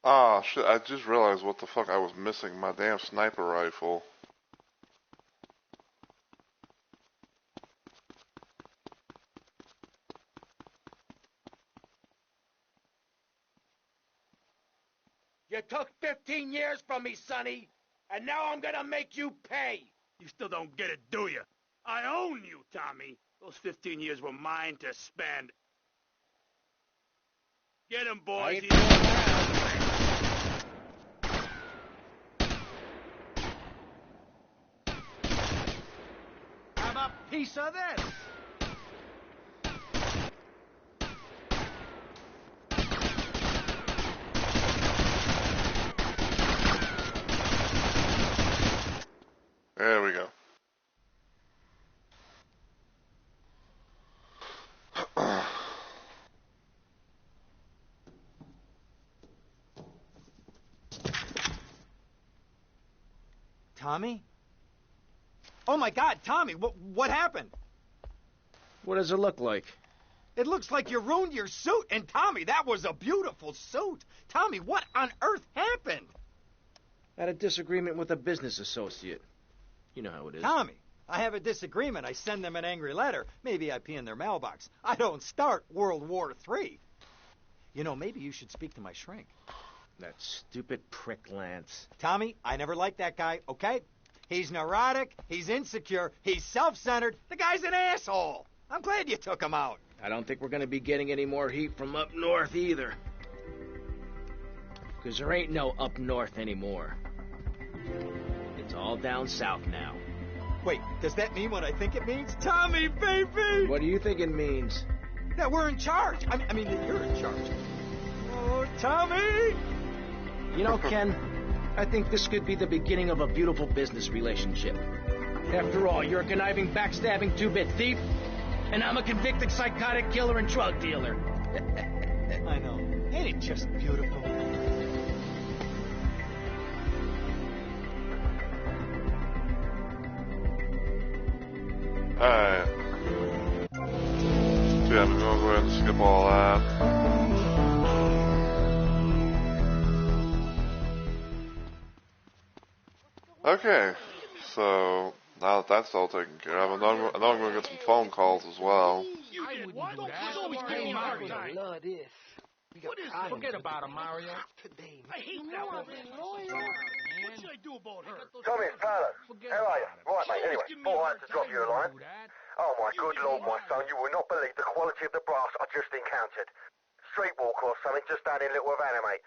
Ah, shit, I just realized what the fuck I was missing. My damn sniper rifle. You took 15 years from me, Sonny, and now I'm gonna make you pay. You still don't get it, do you? I own you, Tommy. Those 15 years were mine to spend. Get him, boys. have a piece of this. There we go. Tommy? Oh my God, Tommy, what happened? What does it look like? It looks like you ruined your suit, and Tommy, that was a beautiful suit. Tommy, what on earth happened? Had a disagreement with a business associate. You know how it is. Tommy, I have a disagreement. I send them an angry letter. Maybe I pee in their mailbox. I don't start World War III. You know, maybe you should speak to my shrink. That stupid prick Lance. Tommy, I never liked that guy, okay? He's neurotic, he's insecure, he's self-centered. The guy's an asshole. I'm glad you took him out. I don't think we're going to be getting any more heat from up north either. Because there ain't no up north anymore. It's all down south now. Wait, does that mean what I think it means? Tommy, baby! What do you think it means? That we're in charge. I mean that you're in charge. Oh, Tommy! You know, Ken, I think this could be the beginning of a beautiful business relationship. After all, you're a conniving, backstabbing, two-bit thief, and I'm a convicted psychotic killer and drug dealer. I know. Ain't it just beautiful? Alright. So yeah, I'm gonna go ahead and skip all that. Okay, so now that that's all taken care of, I know I'm going to get some phone calls as well. You did what? Don't always give me a hard time. What is this? Forget about him, Mario. I hate that woman. What should I do about her? Tommy, fellas, how are you? Right, mate, anyway, thought I had to drop you a line. Oh, my good lord, my son, you will not believe the quality of the brass I just encountered. Streetwalker or something, just down in Little Havana, mate.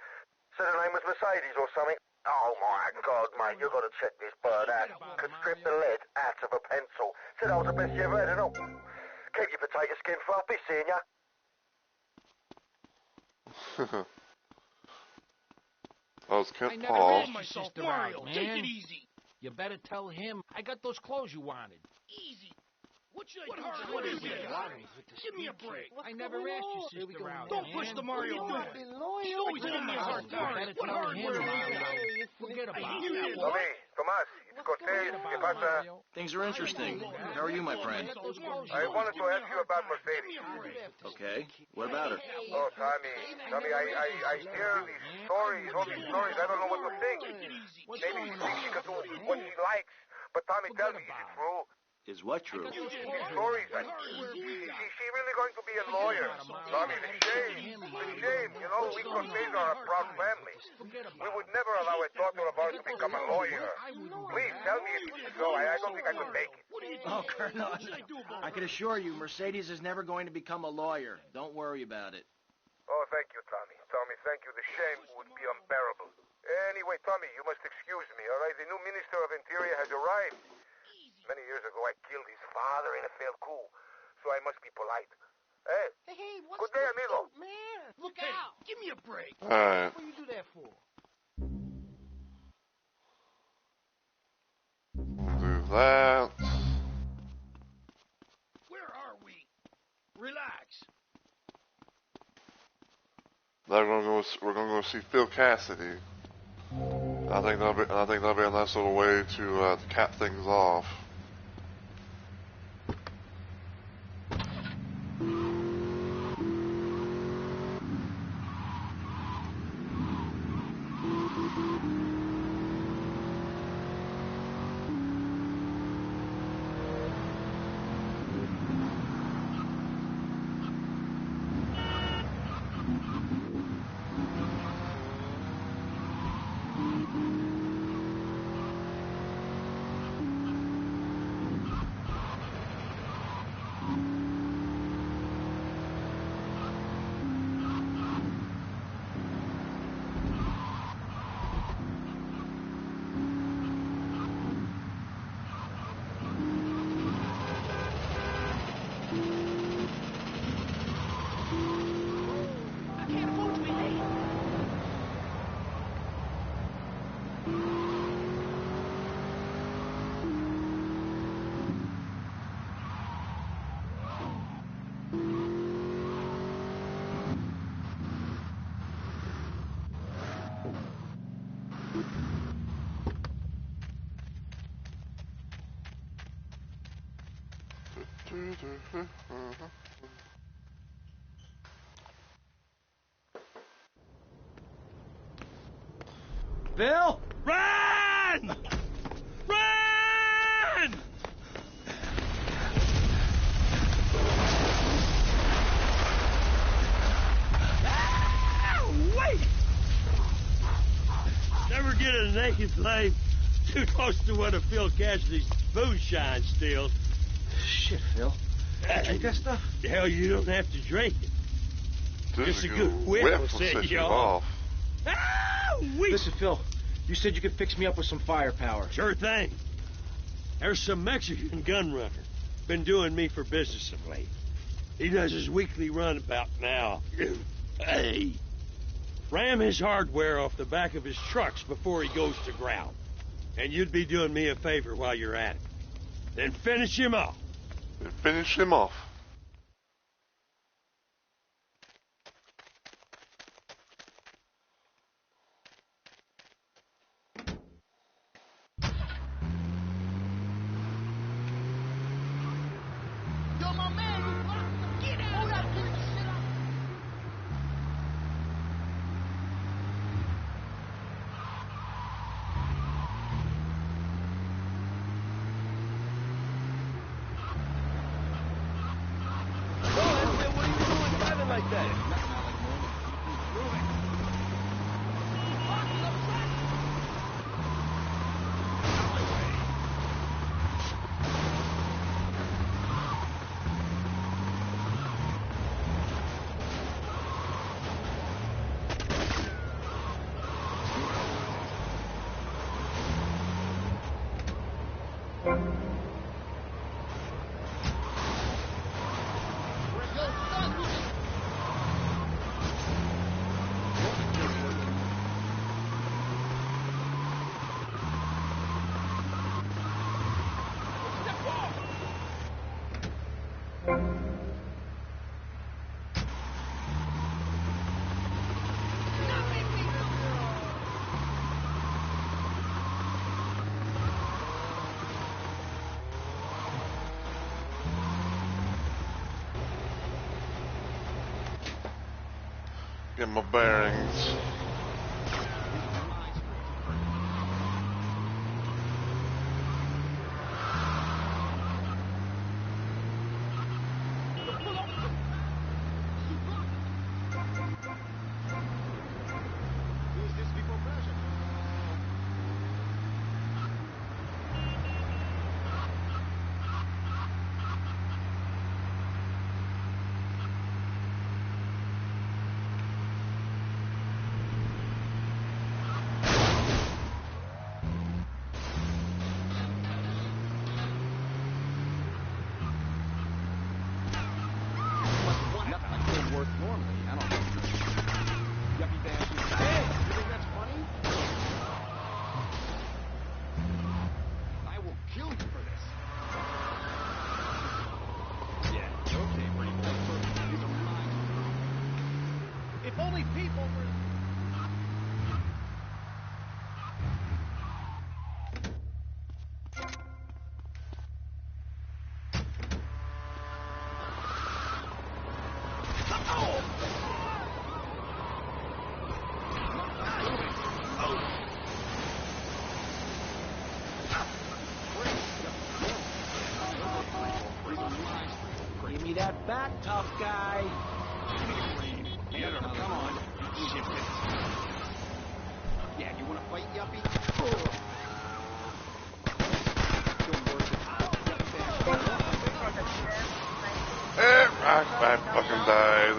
Said her name was Mercedes or something. Oh, my God, mate, you've got to check this bird out. Could strip the lead out of a pencil. Said I was the best you ever had, and all. Keep your potato skin floppy, seeing ya. That was Kent I never Paul. ran my sister out, man. Take it easy. You better tell him I got those clothes you wanted. Easy. What should I do? What is it? Give me a break. I never asked your sister out. Don't push the Mario button. She's always giving me a hard time. What hardware is that? Forget about it. Tommy, Tomas, it's Cortez. ¿Qué pasa? Things are interesting. How are you, my friend? I wanted to ask you about Mercedes. Okay. What about her? Oh, Tommy, I hear these stories, all these stories. I don't know what to think. Maybe she thinks she can do what she likes. But Tommy, tell me, is it true? Is what true? These stories, is she really going to be a lawyer? Tommy, the shame. You know, we Cortez are a proud family. We would never allow a daughter of ours to become a lawyer. Please, tell me if it's so. I don't think I could make it. Oh, Colonel, I can assure you, Mercedes is never going to become a lawyer. Don't worry about it. Oh, thank you, Tommy. Tommy, thank you. The shame would be unbearable. Anyway, Tommy, you must excuse me, all right? The new Minister of Interior has arrived. Many years ago, I killed his father in a failed coup, so I must be polite. Hey, what's good day, amigo. Man, look out. Give me a break. Alright. What do you do that for? Do that. Where are we? Relax. Now we're gonna go see Phil Cassidy. I think that'll be a nice little way to cap things off. Bill! Run! Run! Ah, wait! Never get a naked flame too close to one of Phil Cassidy's moonshine stills. Shit, Phil. You drink that stuff? Hell, you don't have to drink it. Just a good whiff will set you off. Ah, Listen, Phil, you said you could fix me up with some firepower. Sure thing. There's some Mexican gun runner. Been doing me for business of late. He does his weekly run about now. Hey. Ram his hardware off the back of his trucks before he goes to ground. And you'd be doing me a favor while you're at it. Then finish him off. Finish him off. Yo, my man, get out! Hold up, get the shit out! What are you doing driving like that? Get my bearings. If only people were... Give me that back, tough guy. Come on. Yeah, you want to fight, Yuppie? I fucking died.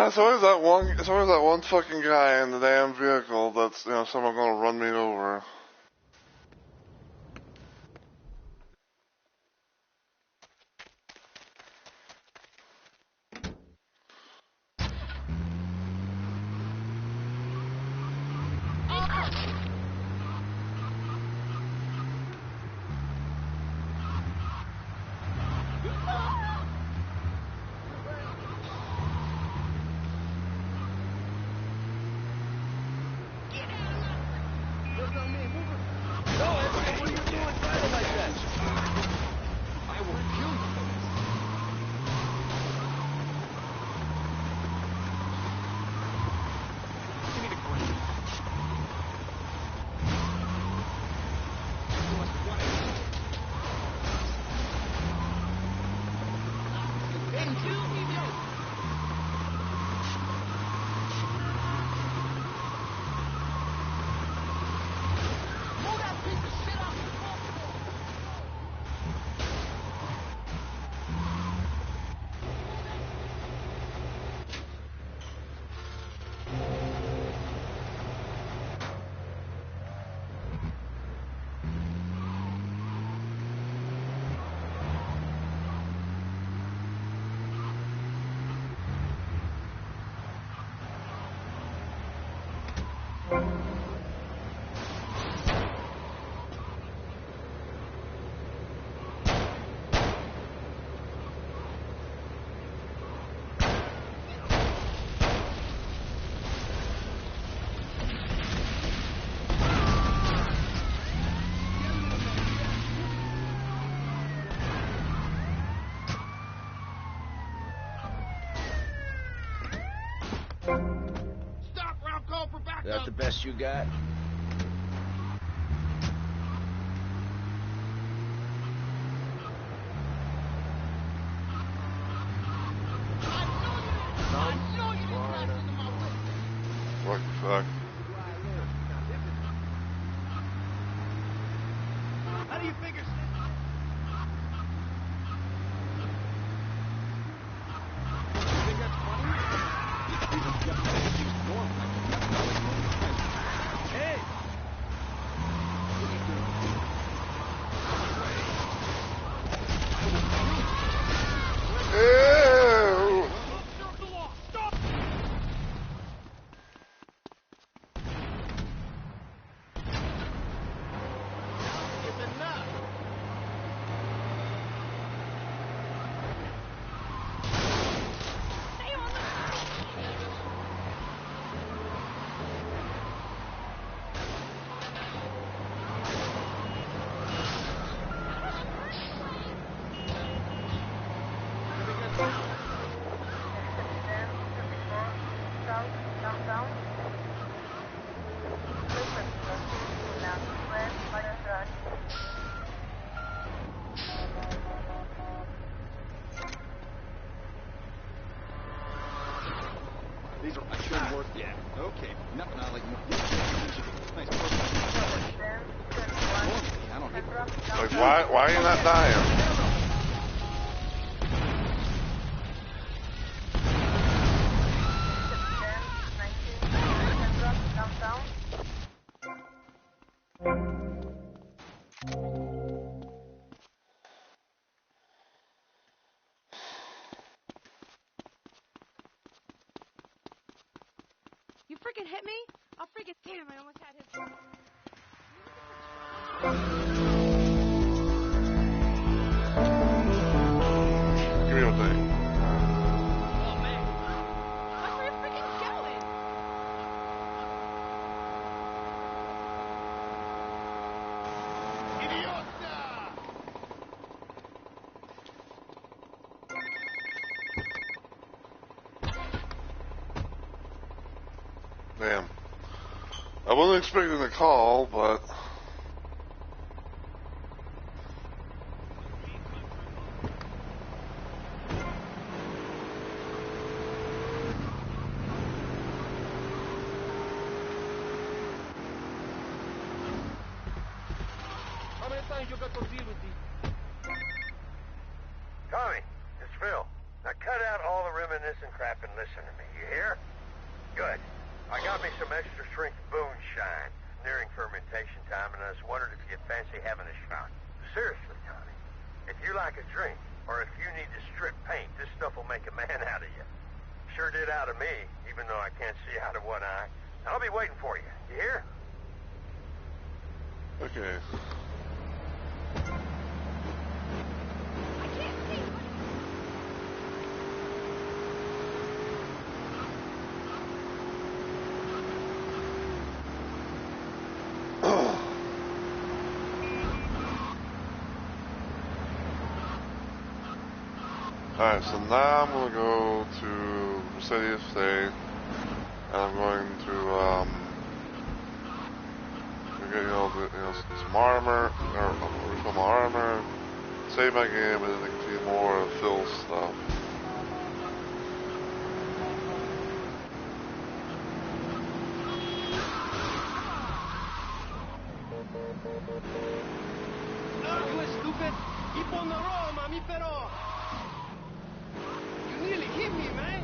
It's always that one fucking guy in the damn vehicle that's, someone gonna run me over. Yo, man, Is that the best you got? What the fuck? How do you figure? Hey! Ew! Stop! It's enough. These are should work. Yeah. Okay. Nothing I like. Nice work. I don't hit. Like, why are you not dying? You freaking hit me? I'll freaking damn, I almost had his... Give me a thing. Oh, man. That's where you're freaking going. Damn. I wasn't expecting a call, but... How many times you got to deal with these? Tommy, it's Phil. Now cut out all the reminiscing crap and listen to me. You hear? Good. I got me some extra strength moonshine, nearing fermentation time, and I was wondering if you'd fancy having a shot. Seriously, Tommy. If you like a drink, or if you need to strip paint, this stuff will make a man out of you. Sure did out of me, even though I can't see out of one eye. I'll be waiting for you. You hear? Okay. Alright, so now I'm going to go to Mercedes Estate, and I'm going to, get, some armor, or refill my armor, save my game, and then continue more of Phil's stuff. You are stupid. Keep on the road, mami, pero... You nearly hit me, man.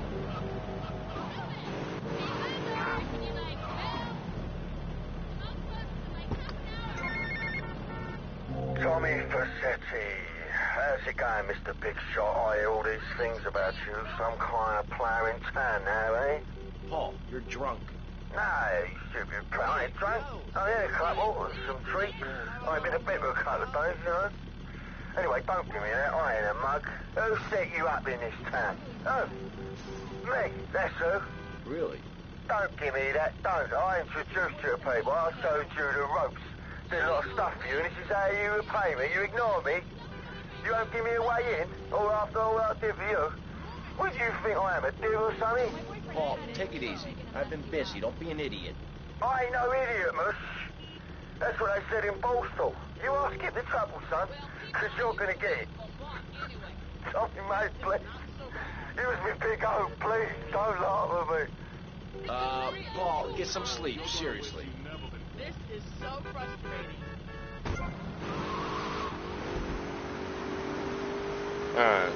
Tommy Vercetti. How's it going, Mr. Big Shot? I hear all these things about you. Some kind of player in town now, eh? Paul, you're drunk. No, you stupid pal. I ain't drunk. I had a couple and some treats. I've been a bit for a couple of days, you know. Anyway, don't give me that. I ain't a mug. Who set you up in this town? Oh, me. That's who. Really? Don't give me that. Don't. I introduced you to people. I showed you the ropes. Did a lot of stuff for you, and this is how you repay me. You ignore me. You won't give me a way in, all after all I did for you. What do you think I am, a devil or something? Paul, take it easy. I've been busy. Don't be an idiot. I ain't no idiot, Mus. That's what they said in Postal. You all skip the trouble, son, because you're going to get it. Tommy, mate, please. Use me big O, please. Don't laugh at me. Paul, get some sleep, seriously. This is so frustrating. Alright.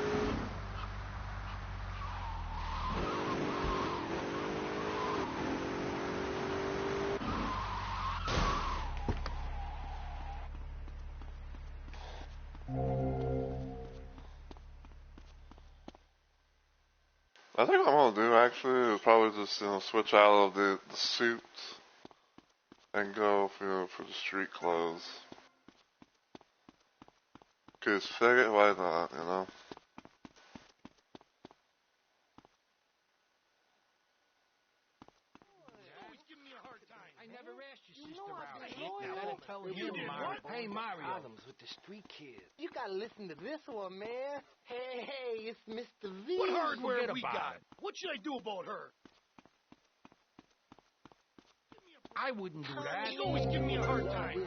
I think what I'm gonna do actually is probably just switch out of the suit and go for the street clothes. Cause figure it, why not, you know? I never asked your sister out. You gotta tell him, Mario. Hey, Mario. Problems with the street kids. You gotta listen to this one, man. Hey, it's Mr. V. What hardware Forget we about got? it. What should I do about her? I wouldn't do that. She's always giving me a hard time.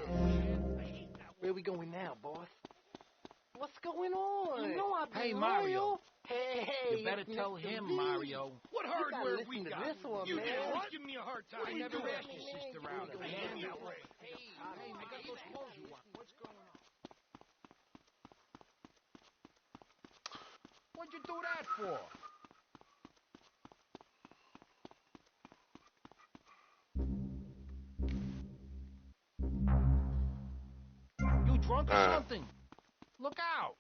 Where we going now, boss? What's going on? You know I've been Hey, Mario. loyal. Hey, You better it's tell Mr. him, V. Mario. What You gotta hardware listen we to got? this one, You man. always give me a hard time. I never asked your sister out, man. Hey, I got those clothes you want. What's going on? What'd you do that for? You drunk or something? Look out!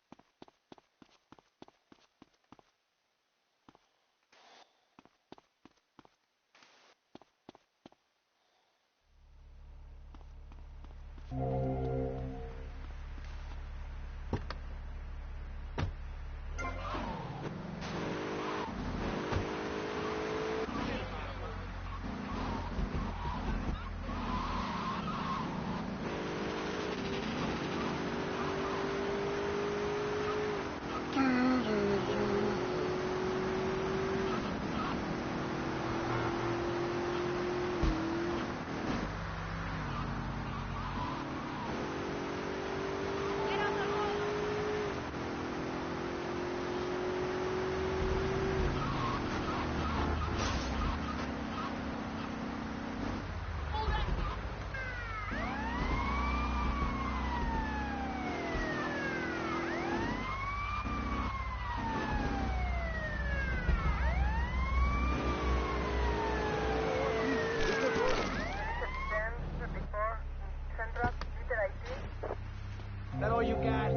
That all you got?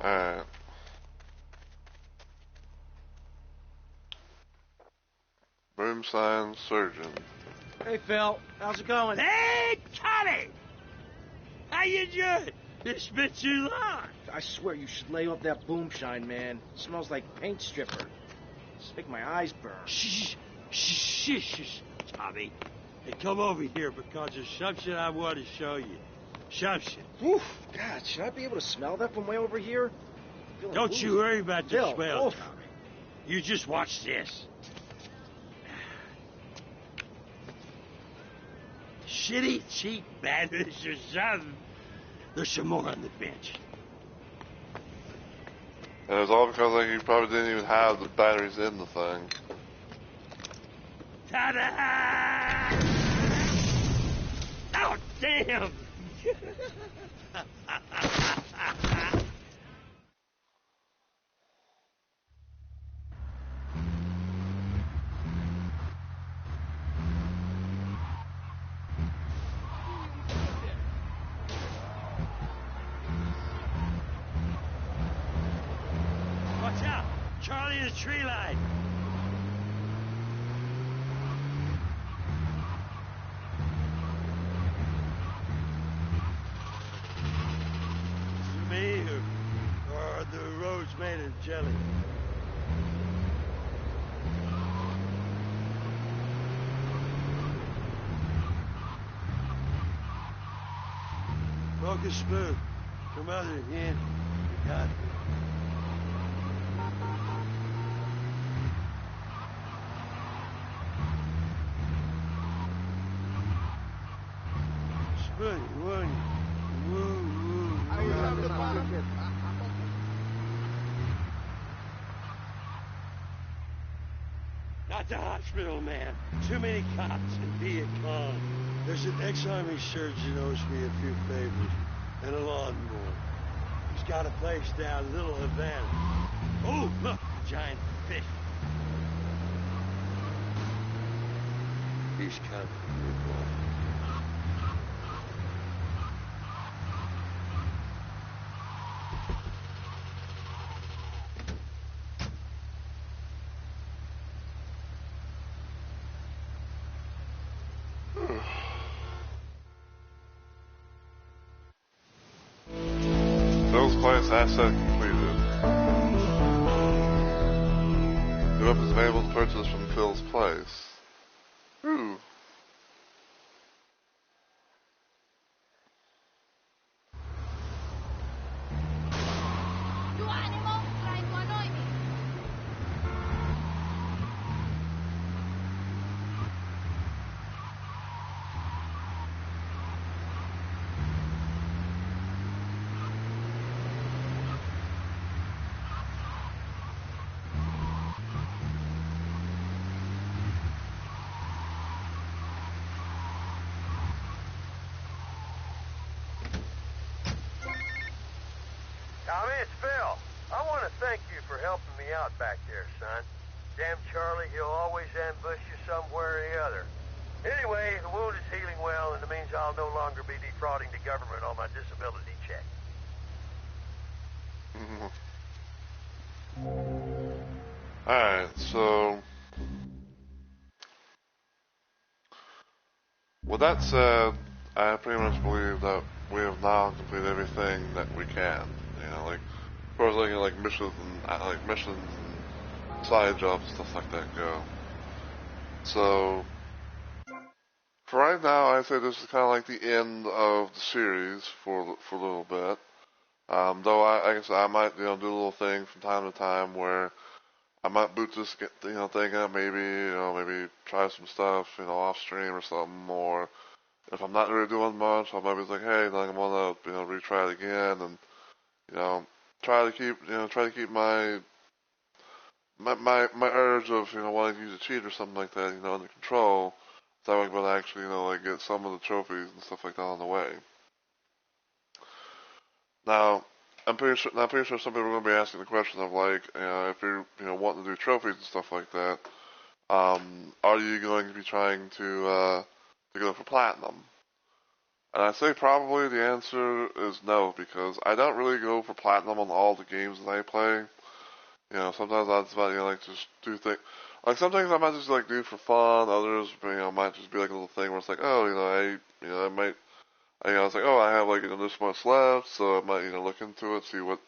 Alright. Boom sign surgeon. Hey, Phil. How's it going? Hey, Tommy! How you doing? It's been too long. I swear you should lay off that boom shine, man. It smells like paint stripper. It's making my eyes burn. Shh, shh, shh, shh, Tommy. Hey, come over here because there's something I want to show you. Something. Oof, God, should I be able to smell that from way over here? Don't you worry about the Phil, smell, oof. Tommy. You just watch this. Shitty, cheap batteries or something. There's some more on the bench. And it's all because like you probably didn't even have the batteries in the thing. Ta-da! Oh, damn! Watch out! Charlie in the tree line! Is it me or are the roads made of jelly? Focus smooth. Come out again. You got it. Smooth, woo, woo. Not the hospital, man. Too many cops and Viet Cong. There's an ex-army surgeon owes me a few favors and a lawnmower. He's got a place down Little Havana. Oh, look, a giant fish. He's coming, good boy. Phil's client's asset completed. The weapons available to purchase from Phil's place. Ooh. Tu animo, trai tu anoimi. Tommy, it's Phil. I want to thank you for helping me out back there, son. Damn Charlie, he'll always ambush you somewhere or the other. Anyway, the wound is healing well, and it means I'll no longer be defrauding the government on my disability check. Alright, so with that said, I pretty much believe that we have now completed everything that we can. You know, like as far as like missions and side jobs and stuff like that go. So for right now, I'd say this is kind of like the end of the series for a little bit. Though I guess I might do a little thing from time to time where I might boot this thing up, maybe try some stuff off stream or something, or if I'm not really doing much, I might be like, hey, like I'm gonna retry it again and try to keep my urge of wanting to use a cheat or something like that under control, so I can actually like get some of the trophies and stuff like that on the way. Now, I'm pretty sure some people are going to be asking the question of like, if you're wanting to do trophies and stuff like that, are you going to be trying to go for platinum? And I say probably the answer is no, because I don't really go for platinum on all the games that I play. Sometimes I just like just do things. Like sometimes I might just like do it for fun. Others, might just be like a little thing where it's like, oh, I might. I was like, oh, I have like this much left, so I might look into it, see what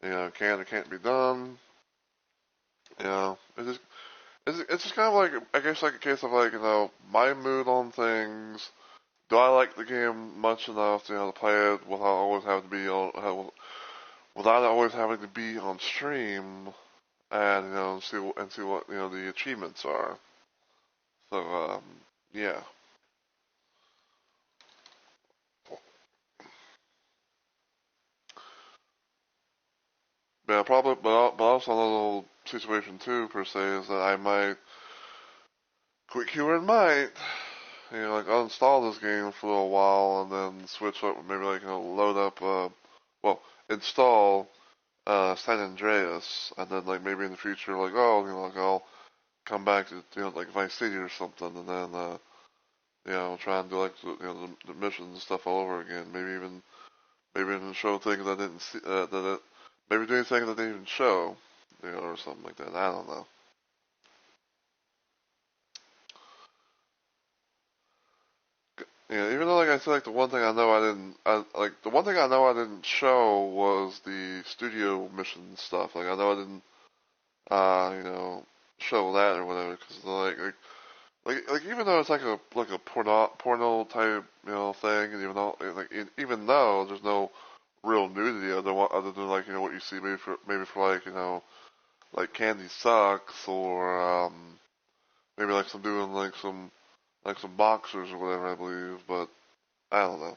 can or can't be done. It's just kind of like, I guess, like a case of like my mood on things. Do I like the game much enough to play it without always having to be on stream, and see what the achievements are. So yeah. Yeah, probably, but also another situation too, per se, is that I might, quick keyword might, like uninstall this game for a little while and then switch up, maybe like, load up, install, San Andreas, and then like maybe in the future, like, like I'll come back to, like Vice City or something, and then, try and do like, the missions and stuff all over again, maybe even show things I didn't see, maybe doing things that they didn't even show, or something like that. I don't know. Even though, like I said, like the one thing I know I didn't show was the studio mission stuff. Like I know I didn't, show that or whatever, because like like even though it's like a porno type thing, and even though there's no real nudity other than like what you see maybe for like like Candy Sucks or maybe like some doing like some boxers or whatever I believe, but I don't know.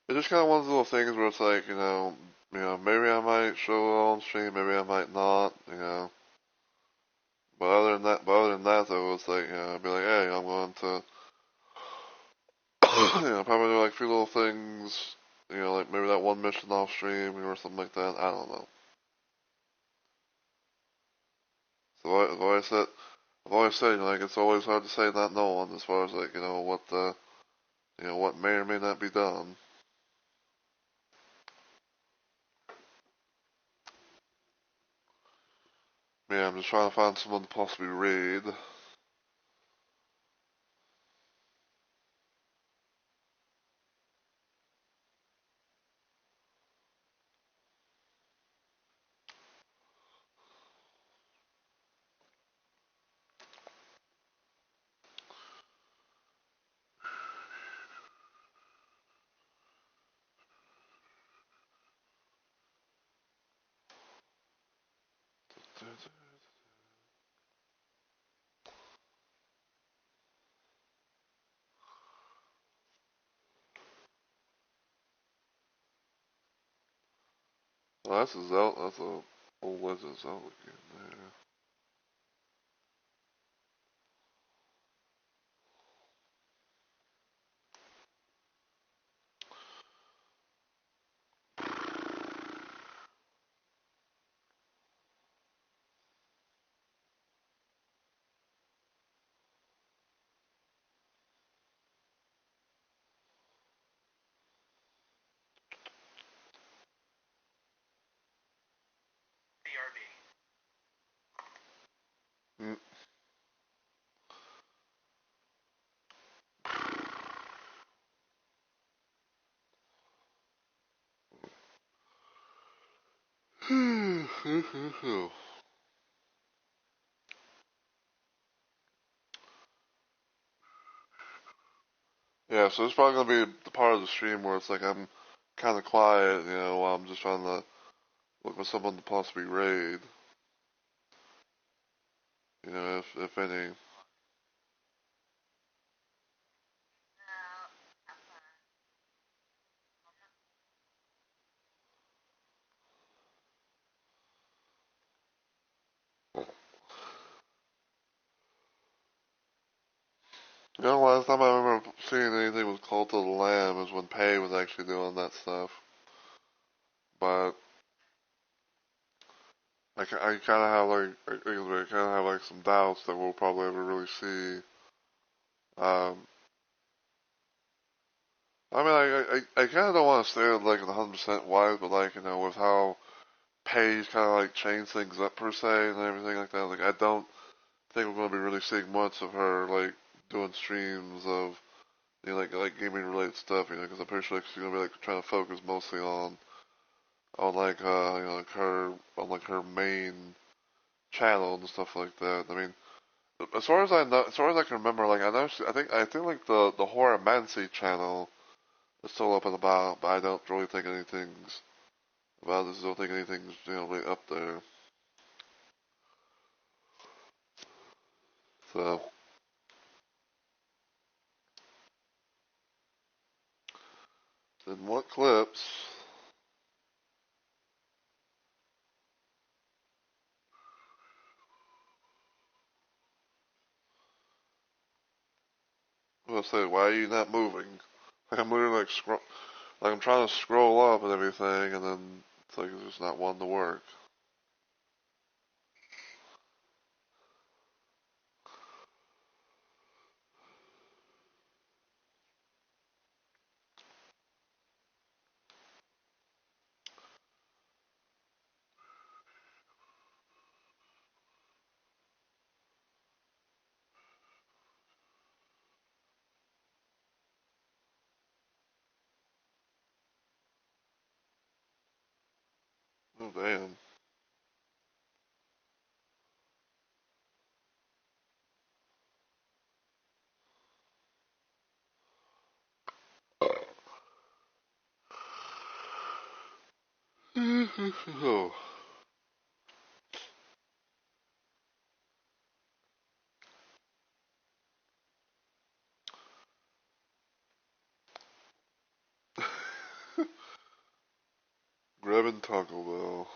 It's just kind of one of those little things where it's like maybe I might show it on stream, maybe I might not. But other than that though, it's like I'd be like, hey, I'm going to probably do like a few little things, like maybe that one mission off stream or something like that. I don't know. So I've always said, like it's always hard to say not no on as far as like what may or may not be done. Yeah, I'm just trying to find someone to possibly raid. Oh, that's a Zelda. That's a old Legend of Zelda game there. Mm. Yeah, so it's probably gonna be the part of the stream where it's like I'm kind of quiet, while I'm just trying to look for someone to possibly raid. If any. Last time I remember seeing anything with Cult of the Lamb is when Pei was actually doing that stuff. But I kind of have some doubts that we'll probably ever really see. I mean, I kind of don't want to say it like 100% wise, but like with how Pei's kind of like changed things up per se and everything like that. Like I don't think we're going to be really seeing much of her like doing streams of like gaming related stuff. Because I'm pretty sure she's going to be like trying to focus mostly on like like her main channel and stuff like that. I mean, as far as I know, as far as I can remember, like I think like the Horror Mancy channel is still up and about, but I don't really think anything's about this. I don't think anything's really up there. So then what clips? I'm gonna say, why are you not moving? Like I'm literally like I'm trying to scroll up and everything, and then it's like it's just not wanting to work. Oh damn. Oh. Grabbing Taco Bell.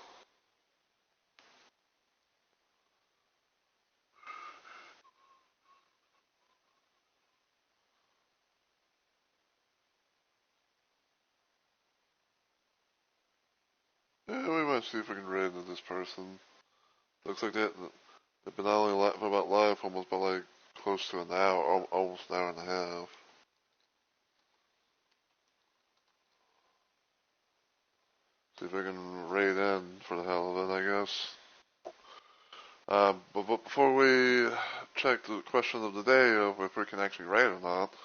Yeah, we might see if we can raid into this person. Looks like they've been only about live almost by like close to an hour, almost an hour and a half. See if we can raid in for the hell of it, I guess. But before we check the question of the day of if we can actually raid or not,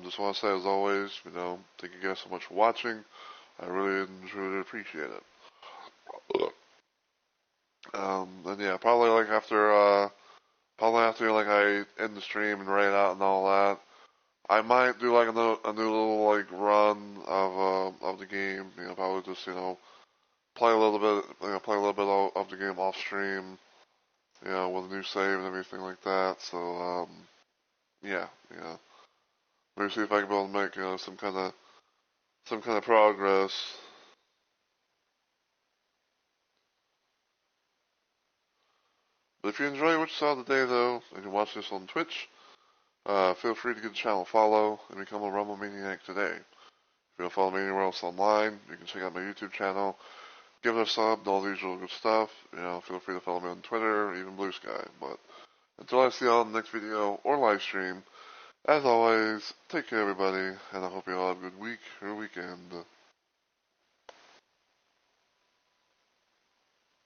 just want to say as always, thank you guys so much for watching. I really and truly appreciate it. And yeah, probably like after like I end the stream and raid out and all that, I might do like a new little like run of the game. Probably just play a little bit of the game off stream. With a new save and everything like that. So yeah. Maybe see if I can be able to make some kind of progress. But if you enjoy what you saw today, though, and you watch this on Twitch, feel free to give the channel a follow and become a Rumble Maniac today. If you don't follow me anywhere else online, you can check out my YouTube channel, give it a sub, and all the usual good stuff. Feel free to follow me on Twitter, or even Blue Sky. But until I see you all in the next video or live stream, as always, take care, everybody, and I hope you all have a good week or weekend.